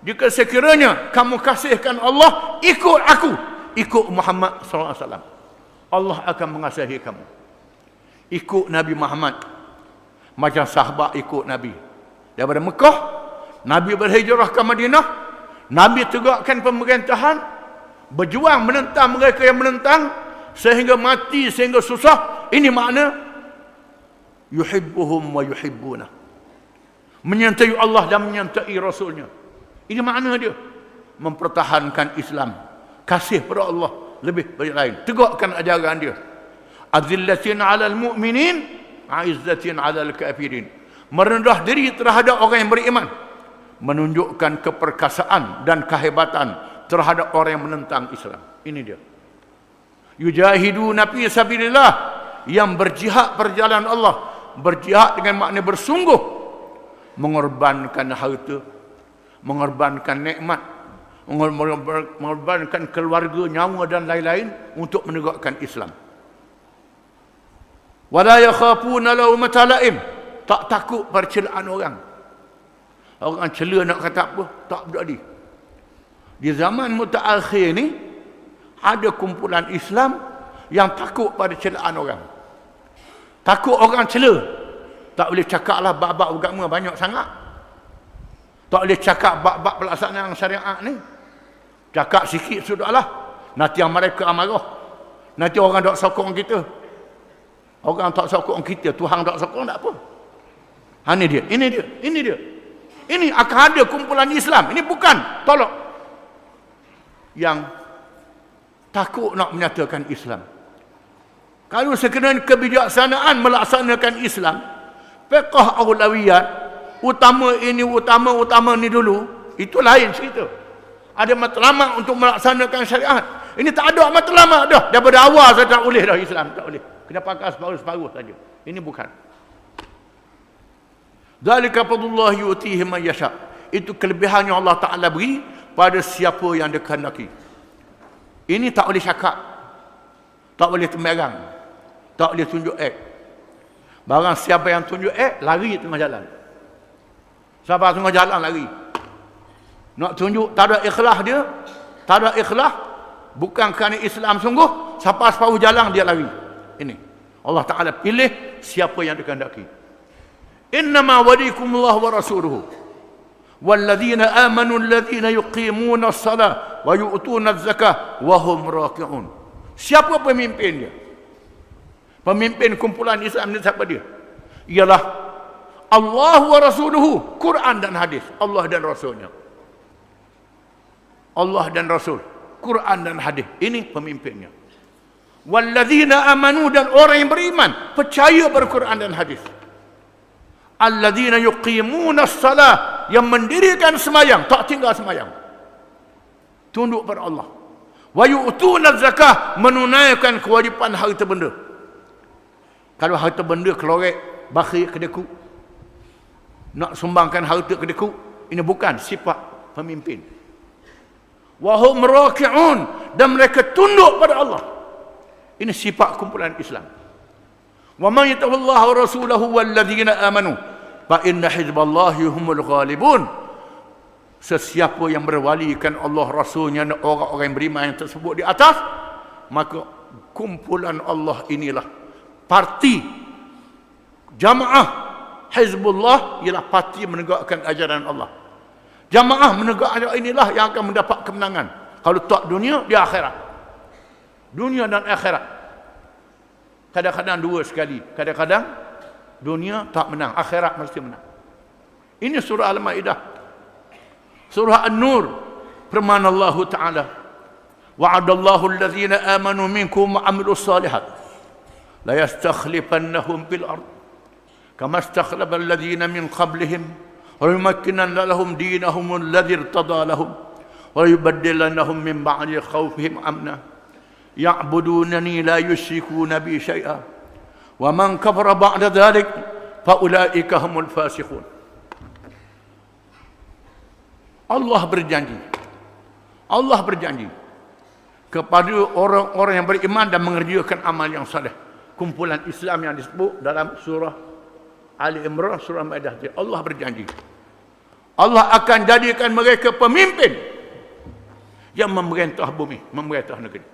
jika sekiranya kamu kasihkan Allah, ikut aku, ikut Muhammad SAW. Allah akan mengasihi kamu. Ikut Nabi Muhammad, macam sahabat ikut Nabi. Daripada Mekah, Nabi berhijrah ke Madinah, Nabi tegakkan pemerintahan, berjuang menentang mereka yang menentang, sehingga mati, sehingga susah. Ini makna yuhibbuhum wa yuhibbuna. Menyertai Allah dan menyertai Rasulnya. Ini makna dia. Mempertahankan Islam. Kasih pada Allah lebih dari lain. Tegakkan ajaran dia. Azillatin 'alal mu'minin, a'izzatin 'alal kafirin. Merendah diri terhadap orang yang beriman. Menunjukkan keperkasaan dan kehebatan terhadap orang yang menentang Islam. Ini dia. Yujahiduna fi sabilillah, yang berjihad perjalanan Allah. Berjihad dengan makna bersungguh. Mengorbankan harta, mengorbankan nikmat, mengorbankan keluarga, nyawa dan lain-lain untuk menegakkan Islam. Wala yakhafuna laumata laim, tak takut percelaan orang. Orang cela nak kata apa, tak berani. Di zaman mutaakhir ni ada kumpulan Islam yang takut pada celaan orang. Takut orang cela. Tak boleh cakaplah bab-bab agama banyak sangat. Tak boleh cakap bab-bab pelaksanaan syariat ni. Cakap sikit sudahlah. Nanti yang mereka amarah. Nanti orang tak sokong kita. Orang tak sokong kita, Tuhan tak sokong, tak apa. Ini dia, ini dia, ini dia. Ini akan ada kumpulan Islam. Ini bukan tolak yang takut nak menyatakan Islam. Kalau sekiranya kebijaksanaan melaksanakan Islam, fiqh aulawiyat, utama ini, utama ni dulu, itu lain cerita. Ada matlamat untuk melaksanakan syariat. Ini tak ada matlamat dah. Daripada awal saya tak boleh dah Islam, tak boleh. Kena pakai separuh-separuh saja. Ini bukan. Dzalika fadlullah yu'tihi man yasha. Itu kelebihan yang Allah Taala beri pada siapa yang dia kehendaki. Ini tak boleh cakap. Tak boleh temberang. Tak boleh tunjuk Barang siapa yang tunjuk lari tengah jalan. Siapa tengah jalan lari. Nak tunjuk tak ada ikhlas dia, tak ada ikhlas, bukan kerana Islam sungguh, siapa separuh jalan dia lari. Ini Allah Taala pilih siapa yang dikehendaki. Innama walikumullah wa rasuluhu walladzina amanu alladzina yuqimuna as-salah wa yu'tuna az-zakah wa hum raki'un. Siapa pemimpin dia? Pemimpin kumpulan Islam ni siapa dia? Ialah Allah wa rasuluhu, Quran dan hadis, Allah dan Rasulnya. Allah dan Rasul, Quran dan hadis, ini pemimpinnya. Walladzina amanu, dan orang yang beriman, percaya pada Quran dan hadis. Alladzina yuqimuna as-salah, yang mendirikan semayang, tak tinggal semayang. Tunduk pada Allah. Wa yu'tuna az-zakah, menunaikan kewajipan harta benda. Kalau harta benda kelorek, bakhil, kedekut, nak sumbangkan harta kedekut, ini bukan sifat pemimpin. Wa hum raki'un, dan mereka tunduk pada Allah. Ini sifat kumpulan Islam. Wa man yatawallaha wa rasulahu walladzina amanu fa inna hizballahi humul ghalibun. Sesiapa yang berwalikan Allah, Rasulnya dan orang-orang yang beriman yang tersebut di atas, maka kumpulan Allah inilah parti jamaah Hizbullah, ialah parti menegakkan ajaran Allah. Jamaah menegakkan inilah yang akan mendapat kemenangan. Kalau tak dunia, di akhirat. Dunia dan akhirat. Kadang-kadang dua sekali. Kadang-kadang dunia tak menang, akhirat mesti menang. Ini surah Al-Maidah. Surah An-Nur, firman Allah Ta'ala, wa'adallahu alladhina amanu minkum wa amilus salihat la yastakhlifannahum fil ard kama istakhlafa alladhina min qablihim wa yumakkinanna lahum dinahum alladhi irtada lahum wa yubaddilannahum min ba'di khawfihim amna ya'budunani la yushrikuna bi syai'a wa man kafara ba'da dhalik fa ulaika humul fasiqun. Allah berjanji kepada orang-orang yang beriman dan mengerjakan amal yang saleh. Kumpulan Islam yang disebut dalam surah Ali Imran, surah Maidah. Allah berjanji, Allah akan jadikan mereka pemimpin yang memerintah bumi, memerintah negeri.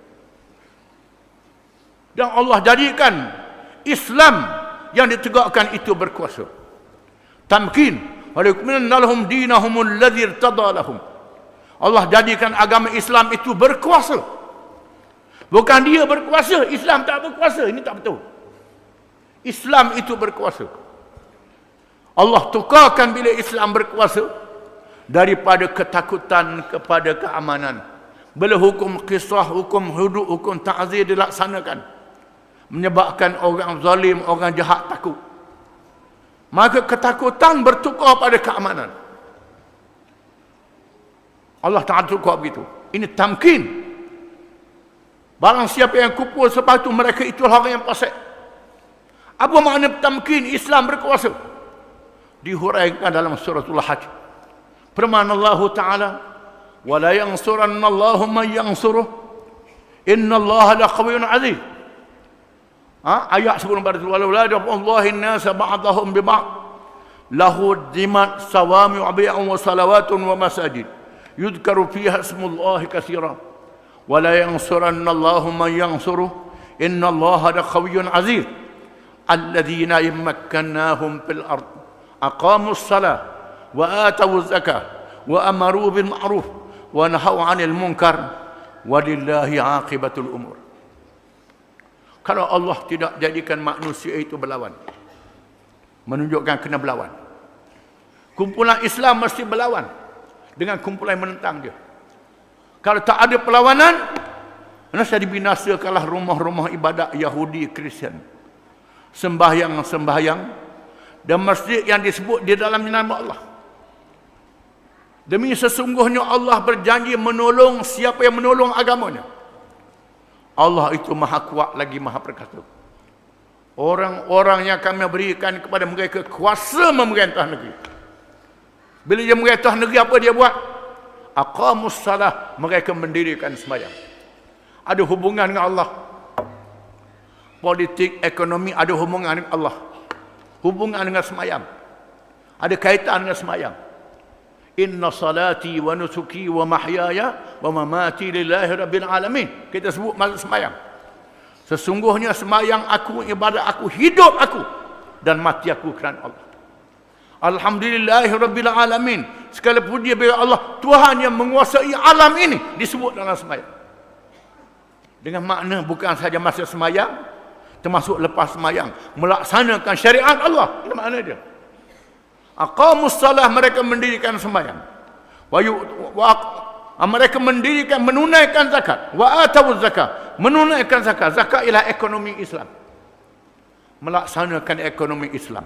Dan Allah jadikan Islam yang ditegakkan itu berkuasa. Tamkin walikuminallahum dinahumul ladzi irtada lahum. Allah jadikan agama Islam itu berkuasa. Bukan dia berkuasa, Islam tak berkuasa. Ini tak betul. Islam itu berkuasa. Allah tukarkan bila Islam berkuasa daripada ketakutan kepada keamanan. Bila hukum qisas, hukum hudud, hukum ta'zir dilaksanakan, menyebabkan orang zalim, orang jahat takut. Maka ketakutan bertukar pada keamanan. Allah Ta'ala tukar begitu. Ini tamkin. Barang siapa yang kupul sepatu, mereka itulah orang yang fasik. Apa makna tamkin Islam berkuasa? Dihuraikan dalam suratul Hajj. Firman Allah Ta'ala, وَلَا يَنْصُرَنَّ اللَّهُ مَنْ يَنْصُرُهُ إِنَّ اللَّهَ لَقَوِيٌّ عَزِيزٌ. Ayat sebelum pada itu, walau la yad'ullahi an-nasa ba'dahum bi ba'd lahu dimat sawami wa bi'un wa salawatun wa masajid yudhkaru fiha ismullahi katsiran wa la yansuranna Allahu man yansuruh innallaha laqawiyyun aziz alladhina yamakkannahum fil ard aqamus salah wa atawuz zakah wa amaru bil ma'ruf wa nahaw 'anil munkar walillahi 'aqibatul umur. Kalau Allah tidak jadikan manusia itu berlawan, menunjukkan kena berlawan. Kumpulan Islam mesti berlawan dengan kumpulan yang menentang dia. Kalau tak ada perlawanan, mesti dibinasakanlah rumah-rumah ibadat Yahudi, Kristian. Sembahyang-sembahyang dan masjid yang disebut di dalam nama Allah. Demi sesungguhnya Allah berjanji menolong siapa yang menolong agamanya. Allah itu maha kuat lagi maha perkasa. Orang-orang yang kami berikan kepada mereka kuasa memerintah negeri. Bila dia memerintah negeri, apa dia buat? Aqamus salah, mereka mendirikan sembahyang. Ada hubungan dengan Allah. Politik, ekonomi ada hubungan dengan Allah. Hubungan dengan sembahyang. Ada kaitan dengan sembahyang. Inna salati wa nusuki wa mahyaya wa mamati lillahi rabbil alamin. Kita sebut masa sembahyang. Sesungguhnya sembahyang aku, ibadat aku, hidup aku dan mati aku kerana Allah. Alhamdulillahi rabbil alamin. Segala puji bagi Allah, Tuhan yang menguasai alam ini, disebut dalam sembahyang. Dengan makna bukan saja masa sembahyang, termasuk lepas sembahyang, melaksanakan syariat Allah. Itu makna dia. Aqamus salah, mereka mendirikan sembahyang. Mereka mendirikan, menunaikan zakat. Wa atawuz zakat, menunaikan zakat. Zakat ialah ekonomi Islam. Melaksanakan ekonomi Islam.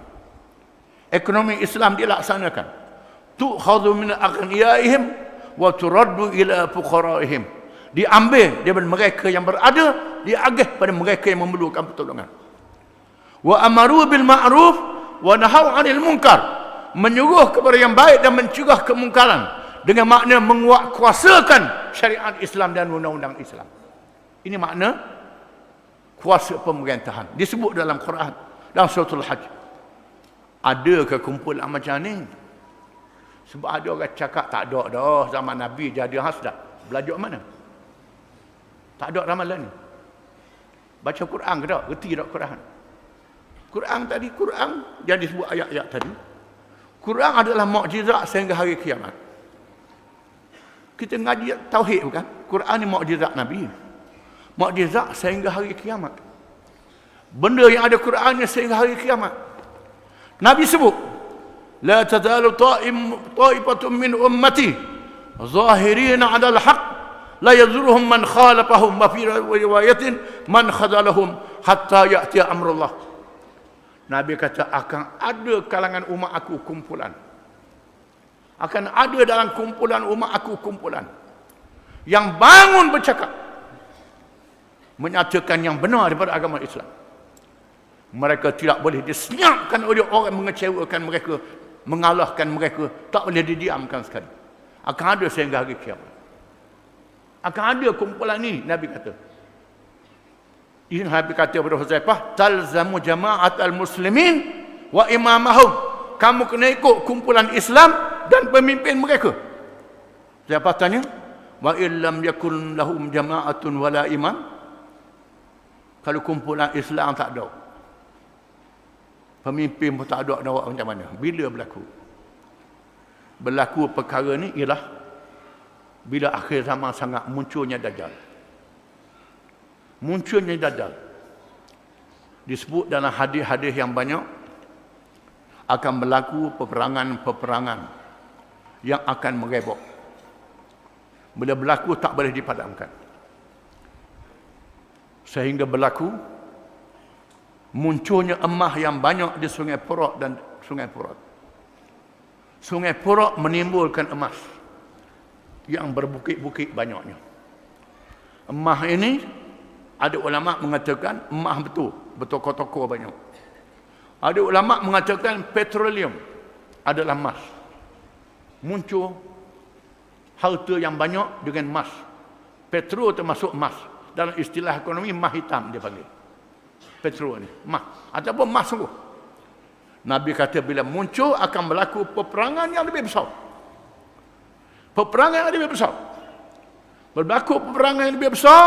Ekonomi Islam dilaksanakan. Tu'khadhu min aghniyaihim wa turaddu ila fuqaraihim. Diambil daripada mereka yang berada, diagih pada mereka yang memerlukan pertolongan. Wa amaru bil ma'ruf wa nahaw 'anil munkar. Menyuruh kepada yang baik dan mencegah kemungkaran, dengan makna menguatkuasakan syariat Islam dan undang-undang Islam. Ini makna kuasa pemerintahan. Disebut dalam Quran, dalam suratul Hajj. Ada ke kumpulan macam ni? Sebab ada orang cakap tak ada dah zaman Nabi jadi hasdat. Belajar mana? Tak ada ramalan ni. Baca Quran ke tak? Reti tak Quran? Quran tadi, Quran yang disebut ayat-ayat tadi. Quran adalah mukjizat sehingga hari kiamat. Kita ngaji tauhid bukan? Quran ni mukjizat Nabi. Mukjizat sehingga hari kiamat. Benda yang ada Quran ni sehingga hari kiamat. Nabi sebut, la tazalu ta'ifatun min ummati zahirina 'ala al-haq la yadhurruhum man khalafahum wa fi riwayatin man khadalahum hatta ya'ti amrullah. Nabi kata akan ada kalangan umat aku kumpulan. Akan ada dalam kumpulan umat aku kumpulan yang bangun bercakap menyatakan yang benar daripada agama Islam. Mereka tidak boleh disenyapkan oleh orang mengecewakan mereka, mengalahkan mereka, tak boleh didiamkan sekali. Akan ada sehingga hari kiamat. Akan ada kumpulan ni, Nabi kata. Ini Nabi kata kepada Huzaifah, talzamu jama'at al-muslimin wa imamahum. Kamu kena ikut kumpulan Islam dan pemimpin mereka. Siapa tanya? Wa illam yakun lahum jama'atun wala imam. Kalau kumpulan Islam tak ada, pemimpin pun tak ada, nak macam mana? Bila berlaku? Berlaku perkara ni ialah bila akhir zaman sangat munculnya Dajjal. Munculnya Dajjal. Disebut dalam hadis-hadis yang banyak akan berlaku peperangan-peperangan yang akan merebak. Bila berlaku tak boleh dipadamkan. Sehingga berlaku munculnya emas yang banyak di Sungai Furat dan Sungai Furat. Sungai Furat menimbulkan emas yang berbukit-bukit banyaknya. Emas ini ada ulama mengatakan emas betul toko banyak. Ada ulama mengatakan petroleum adalah emas. Muncul harta yang banyak dengan emas. Petrol termasuk emas. Dalam istilah ekonomi emas hitam dia panggil. Petrol ni, emas ataupun emas sungguh. Nabi kata bila muncul akan berlaku peperangan yang lebih besar. Peperangan yang lebih besar. Berlaku peperangan yang lebih besar,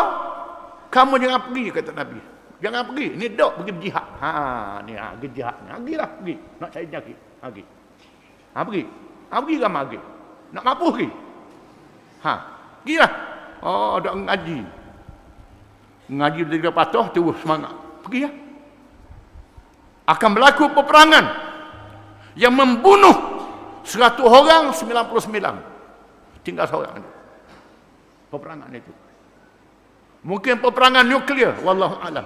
kamu jangan pergi, kata Nabi. Jangan pergi. Ni dok pergi berjihad. Pergi jihad. Pergilah pergi. Nak cari penyakit. Pergi. Pergi. Pergi ke pergi? Nak mampu pergi? Pergilah. Oh, ada ngaji. Ngaji dia patuh terus semangat. Pergi ya. Akan berlaku peperangan yang membunuh 100 orang 99. Tinggal seorang itu. Peperangan itu. Mungkin peperangan nuklear, wallahu a'lam.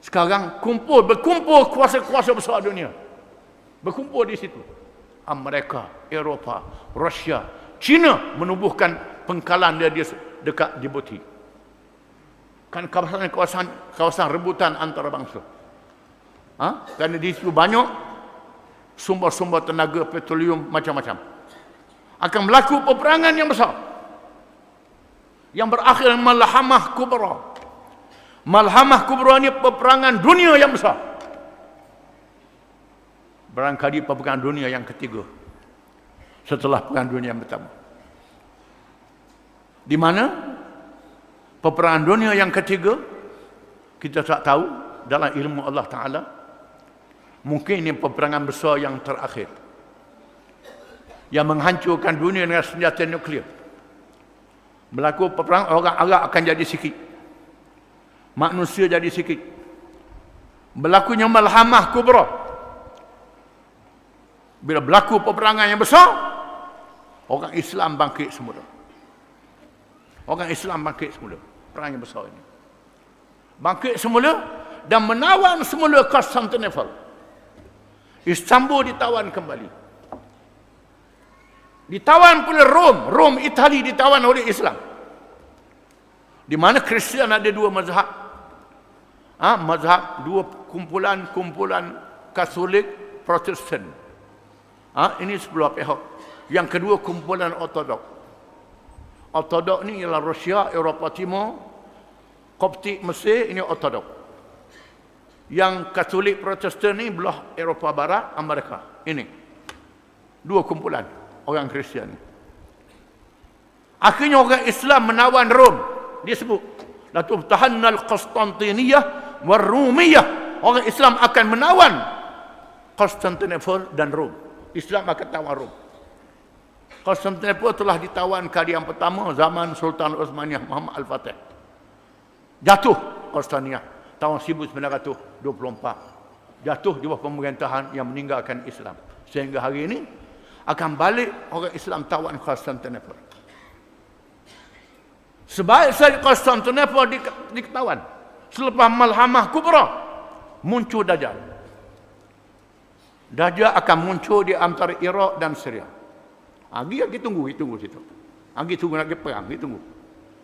Sekarang berkumpul kuasa-kuasa besar dunia. Berkumpul di situ. Amerika, Eropah, Rusia, China menubuhkan pengkalan dia dekat Djibouti. Kan kawasan rebutan antara bangsa. Kerana di situ banyak sumber-sumber tenaga petroleum macam-macam. Akan berlaku peperangan yang besar. Yang berakhir Malhamah Kubra. Malhamah Kubra ni peperangan dunia yang besar. Barangkali peperangan dunia yang ketiga setelah perang dunia yang pertama. Di mana peperangan dunia yang ketiga kita tak tahu dalam ilmu Allah Ta'ala. Mungkin ini peperangan besar yang terakhir yang menghancurkan dunia dengan senjata nuklear. Berlaku peperangan, orang Arab akan jadi sikit, manusia jadi sikit. Berlakunya Malhamah Kubra. Bila berlaku peperangan yang besar, orang Islam bangkit semula. Orang Islam bangkit semula. Perang yang besar ini bangkit semula dan menawan semula Konstantinopel. Istanbul ditawan kembali. Ditawan pula Rom, Itali ditawan oleh Islam. Di mana Kristian ada dua mazhab. Mazhab dua kumpulan Katolik, Protestan. Ini sebelah pihak. Yang kedua kumpulan Ortodok. Ortodok ni ialah Rusia, Eropah Timur, Koptik Mesir, ini Ortodok. Yang Katolik Protestan ni belah Eropah Barat, Amerika. Ini. Dua kumpulan orang Kristian ni. Akhirnya orang Islam menawan Rom. Dia sebut, la tubtahannal Konstantiniyah war Rumiyah. Orang Islam akan menawan Konstantinopel dan Rom. Islam akan tawan Rom. Konstantinopel telah ditawan kali yang pertama zaman Sultan Utsmaniyah Muhammad Al-Fatih. Jatuh Konstantiniyah tahun 1924. Jatuh di bawah pemerintahan yang meninggalkan Islam. Sehingga hari ini akan balik orang Islam tawan Konstantinopel. Sebaik saja Konstantinopel ditawan. Selepas Malhamah Kubra muncul Dajjal. Dajjal akan muncul di antara Iraq dan Syria. Lagi tunggu situ. Lagi tunggu lagi perang, tunggu.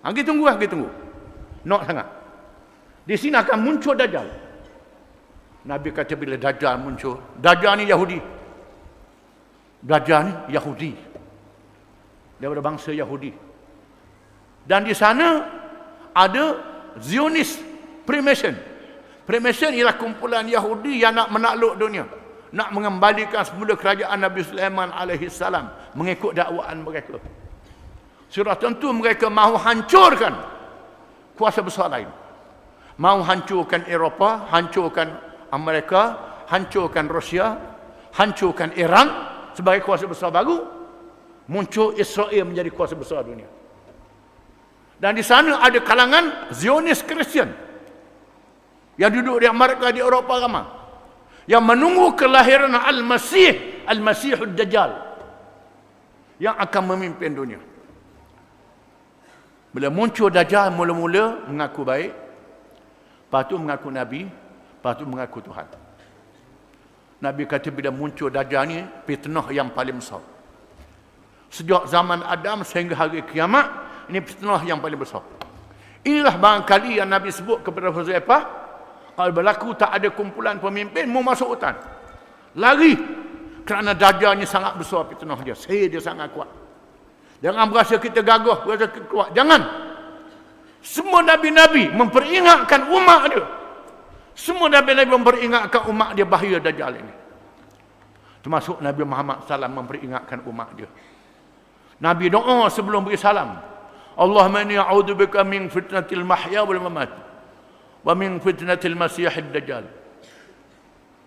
Lagi tunggu. Nak sangat. Di sini akan muncul Dajjal. Nabi kata bila Dajjal muncul, Dajjal ni Yahudi. Dajjal ni Yahudi. Daripada bangsa Yahudi. Dan di sana ada Zionis Freemason. Freemason ialah kumpulan Yahudi yang nak menakluk dunia. Nak mengembalikan semula kerajaan Nabi Sulaiman alaihi salam mengikut dakwaan mereka. Sudah tentu mereka mahu hancurkan kuasa besar lain. Mahu hancurkan Eropah, hancurkan Amerika, hancurkan Rusia, hancurkan Iran sebagai kuasa besar baru. Muncul Israel menjadi kuasa besar dunia. Dan di sana ada kalangan Zionis Kristian yang duduk di Amerika, di Eropah ramai, yang menunggu kelahiran Al-Masihud Dajjal yang akan memimpin dunia. Bila muncul Dajjal, mula-mula mengaku baik, lepas tu mengaku Nabi, lepas tu mengaku Tuhan. Nabi kata bila muncul Dajjal ni, fitnah yang paling besar. Sejak zaman Adam sehingga hari kiamat, ini fitnah yang paling besar. Inilah barangkali yang Nabi sebut kepada Huzaifah, kalau berlaku tak ada kumpulan pemimpin, mau masuk hutan. Lari. Kerana Dajjalnya sangat besar fitnah dia. Sihir dia sangat kuat. Jangan berasa kita gagah, berasa kita kuat. Jangan. Semua Nabi-Nabi memperingatkan umat dia. Semua Nabi-Nabi memperingatkan umat dia bahaya Dajjal ini. Termasuk Nabi Muhammad SAW memperingatkan umat dia. Nabi doa sebelum beri salam. Allahumma inni a'udzubika min fitnatil mahya wal mamat wa min fitnatil masihid dajjal.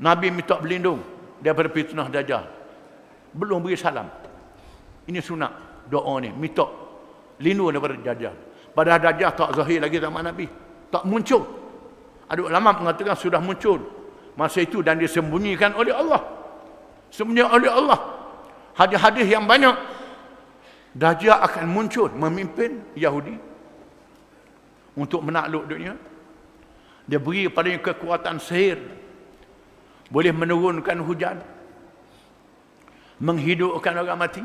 Nabi minta berlindung daripada fitnah Dajjal. Belum beri salam. Ini sunat doa ni, minta lindung daripada Dajjal. Padahal Dajjal tak zahir lagi zaman Nabi. Tak muncul. Ada ulama mengatakan sudah muncul masa itu dan disembunyikan oleh Allah. Sembunyikan oleh Allah. Hadis-hadis yang banyak. Dajjal akan muncul memimpin Yahudi untuk menakluk dunia. Dia beri kepadanya kekuatan sihir, boleh menurunkan hujan, menghidupkan orang mati.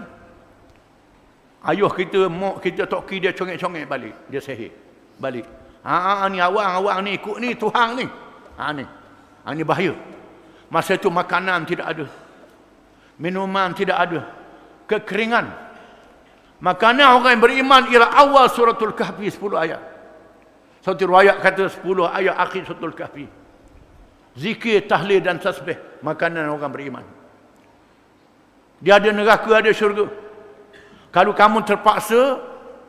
Ayuh kita, mak kita, toki dia congek-congek balik, dia sihir balik. Ni awang ni ikut ni Tuhan ni. Ni bahaya. Masa itu makanan tidak ada, minuman tidak ada, kekeringan. Makanan orang yang beriman ialah awal suratul Kahfi 10 ayat. Satu riwayat kata 10 ayat akhir suratul Kahfi. Zikir, tahlil dan tasbih, makanan orang beriman. Dia ada neraka, ada syurga. Kalau kamu terpaksa,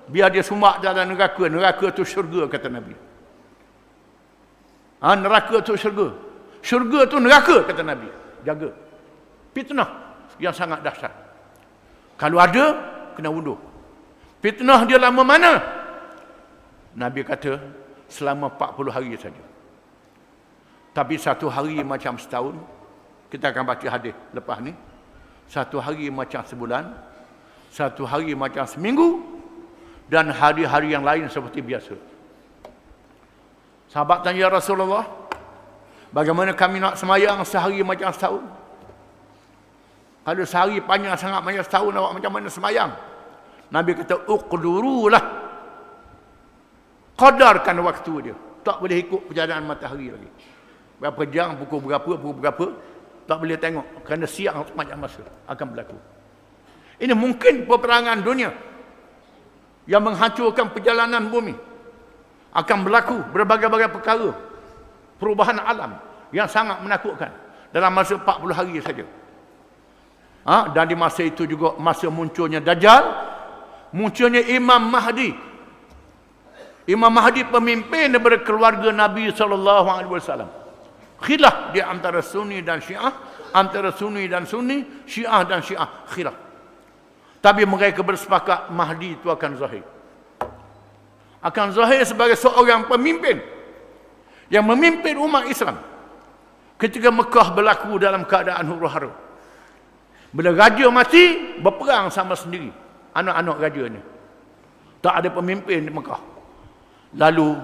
biar dia sumak dalam neraka. Neraka itu syurga, kata Nabi. Neraka itu syurga. Syurga itu neraka, kata Nabi. Jaga. Fitnah yang sangat dahsyat. Kalau ada, kena undur. Fitnah dia lama mana? Nabi kata selama 40 hari saja. Tapi satu hari macam setahun. Kita akan baca hadis lepas ni. Satu hari macam sebulan. Satu hari macam seminggu. Dan hari-hari yang lain seperti biasa. Sahabat tanya, ya Rasulullah, bagaimana kami nak semayang sehari macam setahun? Kalau sehari panjang sangat macam setahun, awak macam mana semayang? Nabi kata, uqdurulah. Qadarkan waktu dia. Tak boleh ikut perjalanan matahari lagi. Berapa jam, pukul berapa. Tak boleh tengok. Kerana siang macam masa akan berlaku. Ini mungkin peperangan dunia. yang menghancurkan perjalanan bumi. Akan berlaku berbagai-bagai perkara, perubahan alam yang sangat menakutkan dalam masa 40 hari saja. Dan di masa itu juga masa munculnya Dajjal, munculnya Imam Mahdi. Imam Mahdi pemimpin daripada keluarga Nabi SAW. Khilaf di antara Sunni dan Syiah, antara Sunni dan Sunni, Syiah dan Syiah, khilaf. Tapi mereka bersepakat Mahdi itu akan zahir. Akan zahir sebagai seorang pemimpin yang memimpin umat Islam ketika Mekah berlaku dalam keadaan huru-hara. Bila raja mati, berperang sama sendiri anak-anak rajanya. Tak ada pemimpin di Mekah. Lalu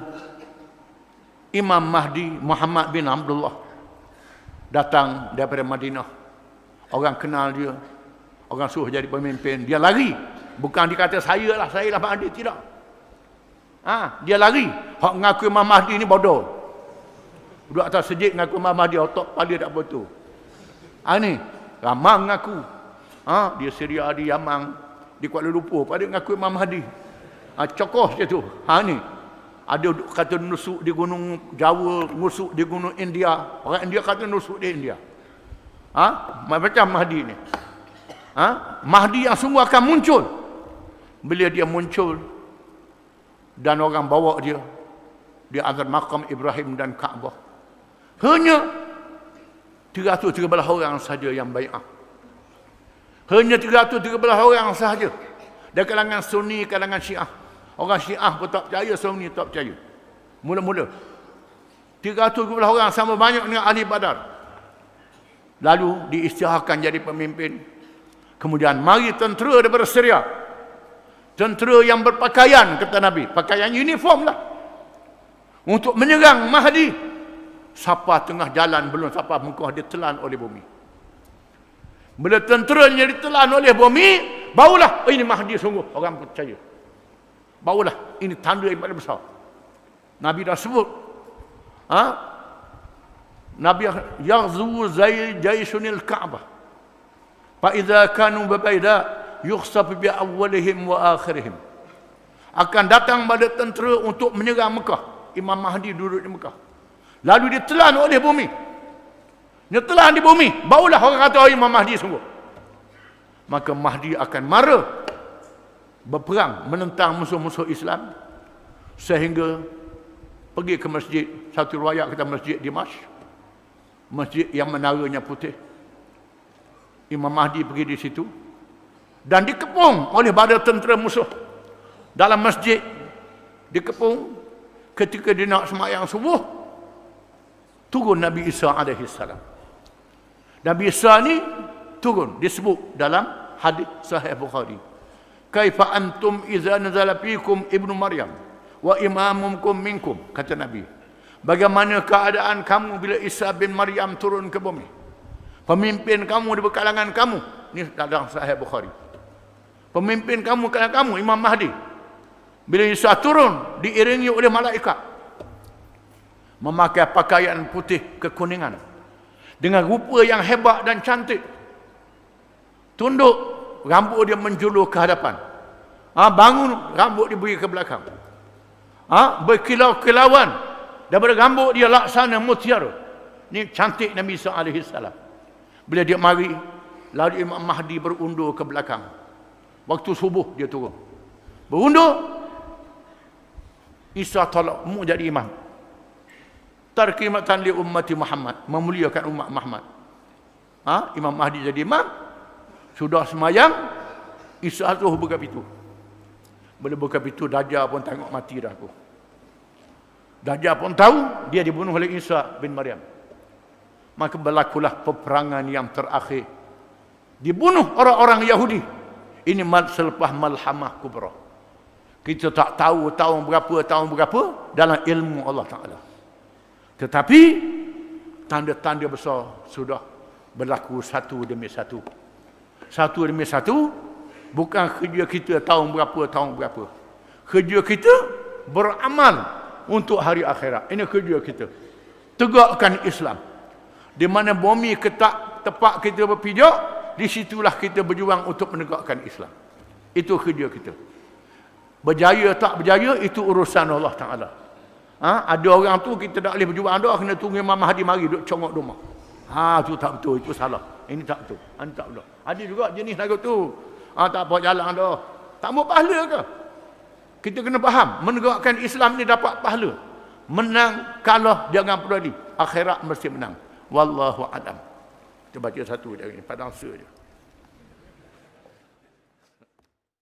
Imam Mahdi Muhammad bin Abdullah datang daripada Madinah. Orang kenal dia, orang suruh jadi pemimpin. Dia lari. Bukan dia kata saya lah Mahdi, tidak. Dia lari. Hak mengaku Imam Mahdi ni bodoh. Duduk atas sejid mengaku Imam Mahdi, otak kepala tak betul. Ni ramai mengaku. Dia Syria, di Yaman, di Kuala Lumpur, pada mengaku Imam Mahdi. Cokoh je tu. Ni ada kata nusuk di gunung Jawa, nusuk di gunung India. Orang India kata nusuk di India. Macam Mahdi ni. Mahdi yang semua akan muncul. Bila dia muncul dan orang bawa dia di antara makam Ibrahim dan Kaabah, hanya 313 orang saja yang bai'ah. Hanya 313 orang sahaja. Dari kalangan Sunni, kalangan Syiah. Orang Syiah pun tak percaya, Sunni tak percaya. Mula-mula 313 orang sama banyak dengan ahli Badar. Lalu diisytiharkan jadi pemimpin. Kemudian mari tentera daripada Syria. Tentera yang berpakaian, kata Nabi, pakaian uniform lah, untuk menyerang Mahdi. Siapa tengah jalan belum sampai Mekah, dia telan oleh bumi. Bila tenteranya ditelan oleh bumi, barulah ini Mahdi sungguh, orang percaya. Barulah ini tanda yang paling besar. Nabi dah sebut, Nabi yaghzu jayshunil Ka'bah fa idza kanu baida yukhsaf bi awwalihim wa akhirihim. Akan datang pada tentera untuk menyerang Mekah. Imam Mahdi duduk di Mekah. Lalu ditelan oleh bumi. Dia telan di bumi, barulah orang kata Imam Mahdi sungguh. Maka Mahdi akan marah, berperang menentang musuh-musuh Islam, sehingga pergi ke masjid. Satu riwayat kata masjid Dimash, masjid yang menaranya putih. Imam Mahdi pergi di situ dan dikepung oleh bala tentera musuh dalam masjid. Dikepung. Ketika dia nak sembahyang subuh, turun Nabi Isa alaihi salam. Nabi Isa ni turun, disebut dalam hadis Sahih Bukhari. Kaifa antum idza nazala fikum ibnu Maryam wa imamukum minkum, kata Nabi. Bagaimana keadaan kamu bila Isa bin Maryam turun ke bumi? Pemimpin kamu di kalangan kamu. Ni dalam Sahih Bukhari. Pemimpin kamu kalangan kamu, Imam Mahdi. Bila Isa turun, diiringi oleh malaikat, memakai pakaian putih kekuningan, dengan rupa yang hebat dan cantik. Tunduk, rambut dia menjulur ke hadapan. Bangun, rambut diberi ke belakang. Berkilau-kilauan, daripada rambut dia laksana mutiara. Ini cantik Nabi Isa alaihi salam. Bila dia mari, lalu Imam Mahdi berundur ke belakang. Waktu subuh dia turun, berundur. Isa tolak, mu jadi imam. Tarkimatan li ummati Muhammad, memuliakan umat Muhammad. Imam Mahdi jadi imam. Sudah semayang, Isa suruh buka pintu. Bila buka pintu, Dajjal pun tengok mati dah aku. Dajjal pun tahu dia dibunuh oleh Isa bin Maryam. Maka berlakulah peperangan yang terakhir. Dibunuh orang-orang Yahudi. Ini selepas malhamah kubra. Kita tak tahu tahun berapa dalam ilmu Allah Ta'ala. Tetapi tanda-tanda besar sudah berlaku satu demi satu. Satu demi satu, bukan kerja kita tahun berapa. Kerja kita beramal untuk hari akhirat. Ini kerja kita. Tegakkan Islam. Di mana bumi ketak tepat kita berpijak, di situlah kita berjuang untuk menegakkan Islam. Itu kerja kita. Berjaya tak berjaya, itu urusan Allah Ta'ala. Ada orang tu kita tak boleh berjuang dah, kena tunggu Imam Mahdi mari duk congok rumah. Itu tak betul, itu salah. Ini tak betul, ini tak betul. Ada juga jenis lagu tu. Tak apa jalan dah. Tak mau pahala ke? Kita kena faham, menegakkan Islam ni dapat pahala. Menang, kalah, jangan peduli. Akhirat mesti menang. Wallahu a'lam. Kita baca satu je, padang se je.